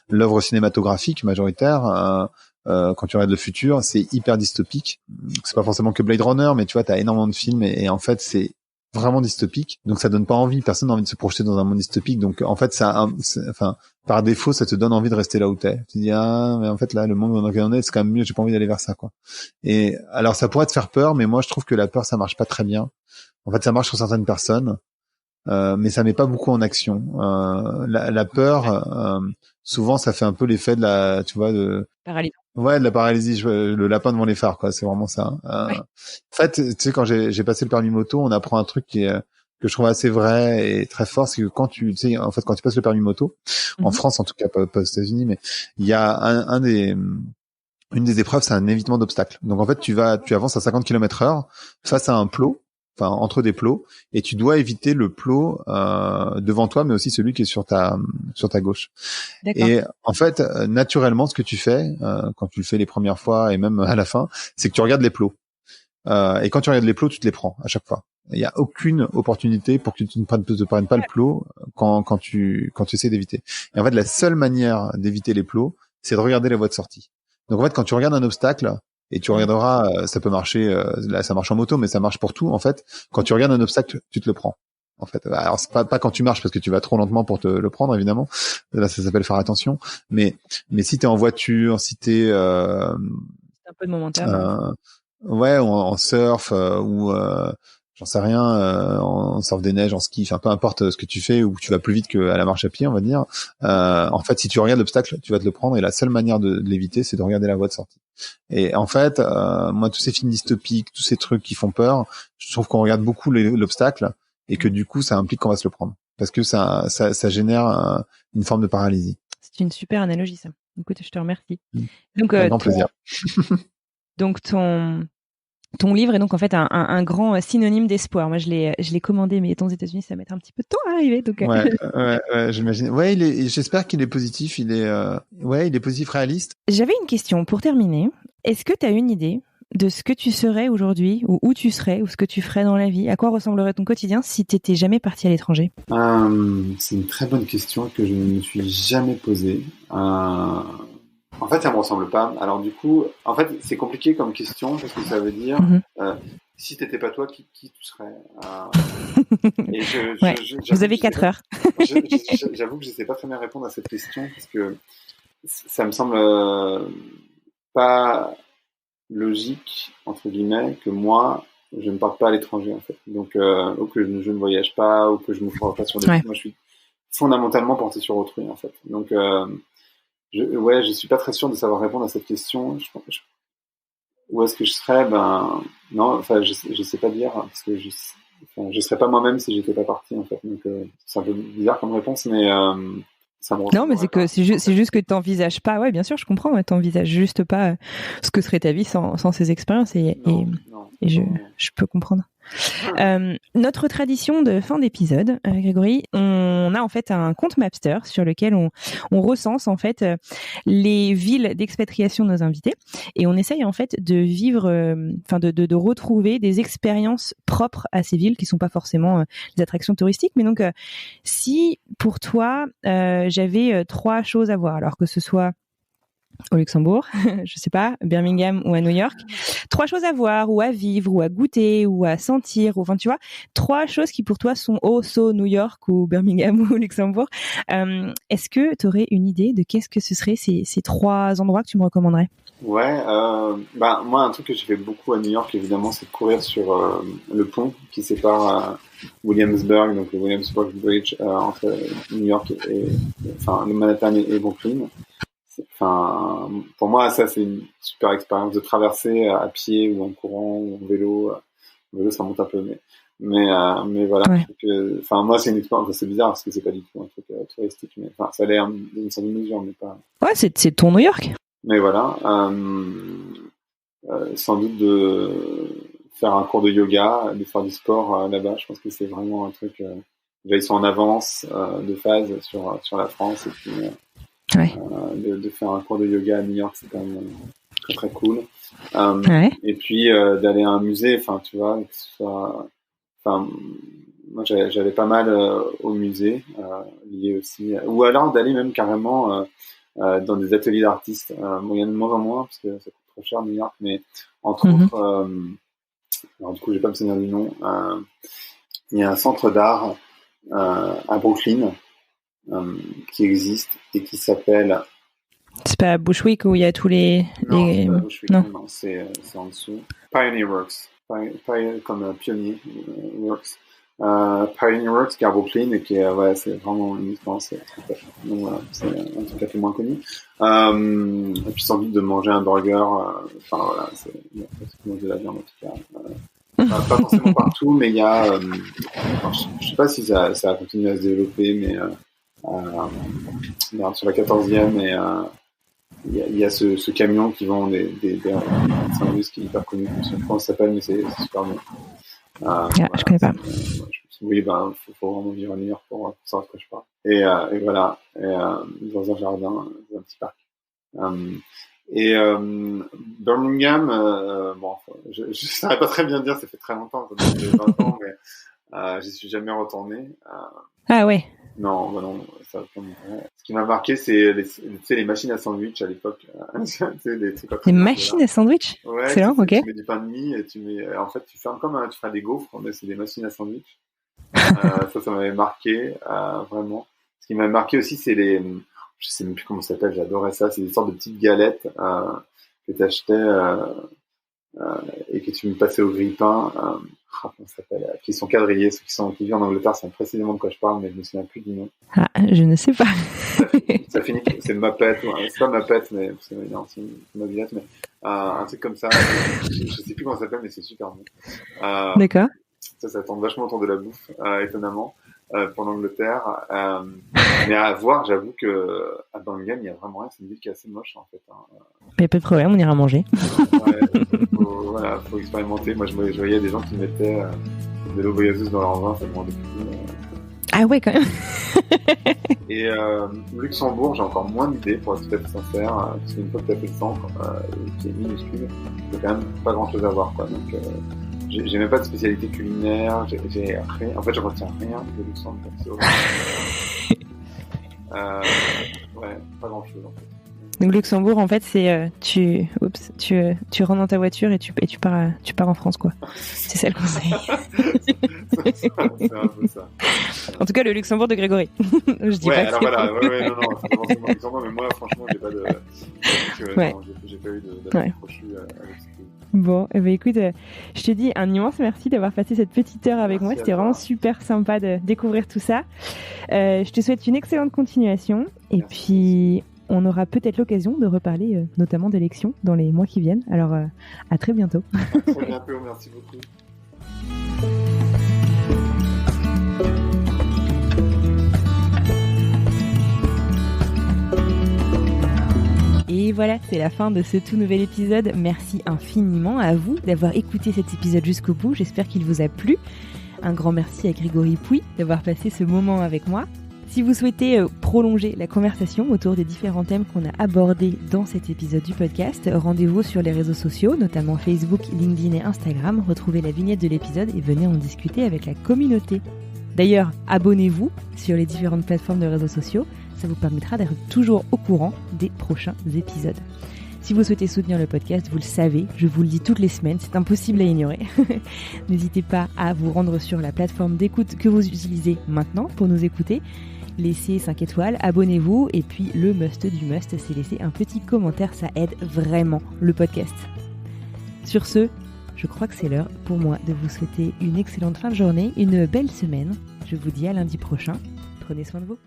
l'œuvre cinématographique majoritaire, quand tu regardes le futur, c'est hyper dystopique. C'est pas forcément que Blade Runner, mais tu vois, t'as énormément de films et en fait, c'est vraiment dystopique. Donc ça donne pas envie, personne n'a envie de se projeter dans un monde dystopique. Donc en fait, par défaut, ça te donne envie de rester là où t'es. Tu te dis mais en fait là, le monde dans lequel on est, c'est quand même mieux. J'ai pas envie d'aller vers ça, quoi. Et alors ça pourrait te faire peur, mais moi je trouve que la peur, ça marche pas très bien. En fait, ça marche sur certaines personnes. Mais ça met pas beaucoup en action. La peur, souvent, ça fait un peu l'effet de tu vois, Paralysie. Ouais, de la paralysie, le lapin devant les phares, quoi. C'est vraiment ça. Ouais. En fait, tu sais, quand j'ai passé le permis moto, on apprend un truc que je trouve assez vrai et très fort, c'est que quand tu sais, en fait, quand tu passes le permis moto, en France, en tout cas, pas aux États-Unis, mais il y a une des épreuves, c'est un évitement d'obstacles. Donc, en fait, tu avances à 50 km/h face à un plot, enfin entre des plots, et tu dois éviter le plot devant toi, mais aussi celui qui est sur ta gauche. D'accord. Et en fait, naturellement, ce que tu fais quand tu le fais les premières fois et même à la fin, c'est que tu regardes les plots. Et quand tu regardes les plots, tu te les prends à chaque fois. Il n'y a aucune opportunité pour que tu ne prennes pas le plot quand tu essaies d'éviter. Et en fait, la seule manière d'éviter les plots, c'est de regarder la voie de sortie. Donc en fait, quand tu regardes un obstacle, et tu regarderas, ça peut marcher, là ça marche en moto, mais ça marche pour tout en fait. Quand tu regardes un obstacle, tu te le prends. En fait, alors c'est pas quand tu marches parce que tu vas trop lentement pour te le prendre évidemment. Là, ça s'appelle faire attention. Mais si t'es en voiture, si t'es C'est un peu de momentum. ouais, en surf ou j'en sais rien, en surf des neiges, en ski, enfin peu importe ce que tu fais, ou tu vas plus vite qu'à la marche à pied, on va dire. En fait, si tu regardes l'obstacle, tu vas te le prendre, et la seule manière de l'éviter, c'est de regarder la voie de sortie. Et en fait, moi, tous ces films dystopiques, tous ces trucs qui font peur, je trouve qu'on regarde beaucoup l'obstacle, et que du coup, ça implique qu'on va se le prendre, parce que ça génère une forme de paralysie. C'est une super analogie, ça. Écoute, je te remercie. Donc, Avec grand plaisir. Donc ton livre est donc en fait un grand synonyme d'espoir. Moi, je l'ai commandé, mais étant aux États-Unis, ça va mettre un petit peu de temps à arriver. Donc, ouais, j'imagine. Ouais, j'espère qu'il est positif. Il est positif, réaliste. J'avais une question pour terminer. Est-ce que tu as une idée de ce que tu serais aujourd'hui, ou où tu serais, ou ce que tu ferais dans la vie? À quoi ressemblerait ton quotidien si tu n'étais jamais parti à l'étranger? C'est une très bonne question que je ne me suis jamais posée. En fait, ça me ressemble pas. Alors du coup, en fait, c'est compliqué comme question parce que ça veut dire si t'étais pas toi, qui tu serais et vous avez 4 heures. J'avoue que je sais pas très bien répondre à cette question parce que ça me semble pas logique entre guillemets que moi je ne parte pas à l'étranger en fait. Donc ou que je ne voyage pas ou que je me fourre pas sur des moi je suis fondamentalement porté sur autrui en fait. Donc je suis pas très sûr de savoir répondre à cette question. Où est-ce que je serais? Non, enfin, je sais pas dire, parce que je serais pas moi-même si j'étais pas parti, en fait. Donc, c'est un peu bizarre comme réponse, mais ça me ressemble. Non, mais c'est juste que t'envisages pas. Ouais, bien sûr, je comprends. Ouais, t'envisages juste pas ce que serait ta vie sans ces expériences, et je peux comprendre. Notre tradition de fin d'épisode, Grégory, on a en fait un compte Mapster sur lequel on recense en fait les villes d'expatriation de nos invités, et on essaye en fait de vivre, de retrouver des expériences propres à ces villes qui sont pas forcément des attractions touristiques. Mais donc, si pour toi j'avais 3 choses à voir, alors que ce soit au Luxembourg, je sais pas, Birmingham ou à New York, 3 choses à voir ou à vivre ou à goûter ou à sentir, ou enfin tu vois, 3 choses qui pour toi sont New York ou Birmingham ou Luxembourg. Est-ce que tu aurais une idée de qu'est-ce que ce serait ces 3 endroits que tu me recommanderais? Ouais, moi un truc que j'ai fait beaucoup à New York évidemment, c'est de courir sur le pont qui sépare Williamsburg, donc le Williamsburg Bridge entre New York et le Manhattan et Brooklyn. Enfin, pour moi, ça, c'est une super expérience de traverser à pied ou en courant ou en vélo. En vélo, ça monte un peu, mais voilà. Ouais. Enfin, moi, c'est une expérience, c'est bizarre parce que c'est pas du tout un truc touristique, mais enfin, ça a l'air d'une certaine mesure, mais pas. Ouais, c'est ton New York. Mais voilà, sans doute de faire un cours de yoga, de faire du sport là-bas. Je pense que c'est vraiment un truc. Déjà, ils sont en avance de phase sur la France, et puis. Ouais. De faire un cours de yoga à New York, c'est quand même très très cool. Et puis d'aller à un musée, enfin tu vois, que ce soit, enfin moi j'allais pas mal au musée, lié aussi, ou alors d'aller même carrément dans des ateliers d'artistes. Bon, il y en a de moins en moins parce que ça coûte trop cher New York, mais entre autres, alors du coup, je vais pas me souvenir du nom. Il y a un centre d'art à Brooklyn qui existe et qui s'appelle. C'est pas Bushwick où il y a tous les. Non, c'est pas Bushwick, non, c'est en dessous. Pioneer Works, comme pionnier Works. Pioneer Works qui est à Brooklyn et qui est, ouais, c'est vraiment une expérience donc voilà, c'est un truc un peu moins connu. Et puis sans doute de manger un burger, enfin voilà, c'est manger la viande en tout cas. Pas forcément partout, mais il y a, je sais pas si ça a continué à se développer, mais sur la 14e et il y a ce camion qui vend des sandwichs qui est hyper connu, je sais pas comment ça s'appelle, mais c'est super bon. Voilà, je connais pas. Oui, ben, faut vraiment vivre à New York pour savoir de quoi je parle. Et voilà, dans un jardin, dans un petit parc. Birmingham, bon, je saurais pas très bien dire, ça fait très longtemps, ça fait 20 ans, mais j'y suis jamais retourné. Ah ouais. Non, bah non, ça va pas m'intéresser. Ce qui m'a marqué, c'est les machines à sandwich à l'époque. Les machines à sandwich? Ouais, excellent, ok. Tu mets du pain de mie et en fait, tu fermes comme tu ferais des gaufres, mais c'est des machines à sandwich. Ça m'avait marqué, vraiment. Ce qui m'a marqué aussi, c'est je sais même plus comment ça s'appelle, j'adorais ça, c'est des sortes de petites galettes, que t'achetais, et que tu me passais au grille-pain, comment ça s'appelle, qui sont quadrillés, ceux qui vivent en Angleterre savent précisément de quoi je parle, mais je me souviens plus du nom. Ah, je ne sais pas. ça finit, c'est Muppet, c'est pas Muppet, mais c'est une mobilette, mais un truc comme ça, je sais plus comment ça s'appelle, mais c'est super bon. D'accord. Ça tombe vachement autour de la bouffe, étonnamment, pour l'Angleterre. Mais à voir, j'avoue que à Birmingham, il y a vraiment rien, c'est une ville qui est assez moche, en fait. Mais pas de problème, on ira manger. Ouais, faut expérimenter. Moi, je voyais des gens qui mettaient de l'eau gazeuse dans leur vin, ça me rendait fou. Ah ouais, quand même. Et Luxembourg, j'ai encore moins d'idées, pour être tout à fait sincère, parce qu'une fois que tu as fait le centre, qui est minuscule, il y a quand même pas grand-chose à voir, quoi. Donc, j'ai même pas de spécialité culinaire, j'ai rien. En fait, je retiens rien de Luxembourg. Ouais, pas grand-chose, en fait. Donc Luxembourg, en fait, c'est tu rentres dans ta voiture et tu pars en France, quoi. C'est ça le conseil. C'est un peu ça. En tout cas, le Luxembourg de Grégory. Je dis ouais, pas alors voilà, ouais, non, c'est pas forcément Luxembourg, mais moi, franchement, j'ai pas eu d'approche avec ce pays. Bon, eh ben écoute, je te dis un immense merci d'avoir passé cette petite heure avec moi. C'était vraiment super sympa de découvrir tout ça. Je te souhaite une excellente continuation. Et puis, on aura peut-être l'occasion de reparler notamment d'élections dans les mois qui viennent. Alors, à très bientôt. À très bientôt, merci beaucoup. Et voilà, c'est la fin de ce tout nouvel épisode. Merci infiniment à vous d'avoir écouté cet épisode jusqu'au bout. J'espère qu'il vous a plu. Un grand merci à Grégory Pouy d'avoir passé ce moment avec moi. Si vous souhaitez prolonger la conversation autour des différents thèmes qu'on a abordés dans cet épisode du podcast, rendez-vous sur les réseaux sociaux, notamment Facebook, LinkedIn et Instagram. Retrouvez la vignette de l'épisode et venez en discuter avec la communauté. D'ailleurs, abonnez-vous sur les différentes plateformes de réseaux sociaux. Ça vous permettra d'être toujours au courant des prochains épisodes. Si vous souhaitez soutenir le podcast, vous le savez, je vous le dis toutes les semaines, c'est impossible à ignorer. N'hésitez pas à vous rendre sur la plateforme d'écoute que vous utilisez maintenant pour nous écouter. Laissez 5 étoiles, abonnez-vous et puis le must du must, c'est laisser un petit commentaire, ça aide vraiment le podcast. Sur ce, je crois que c'est l'heure pour moi de vous souhaiter une excellente fin de journée, une belle semaine. Je vous dis à lundi prochain. Prenez soin de vous.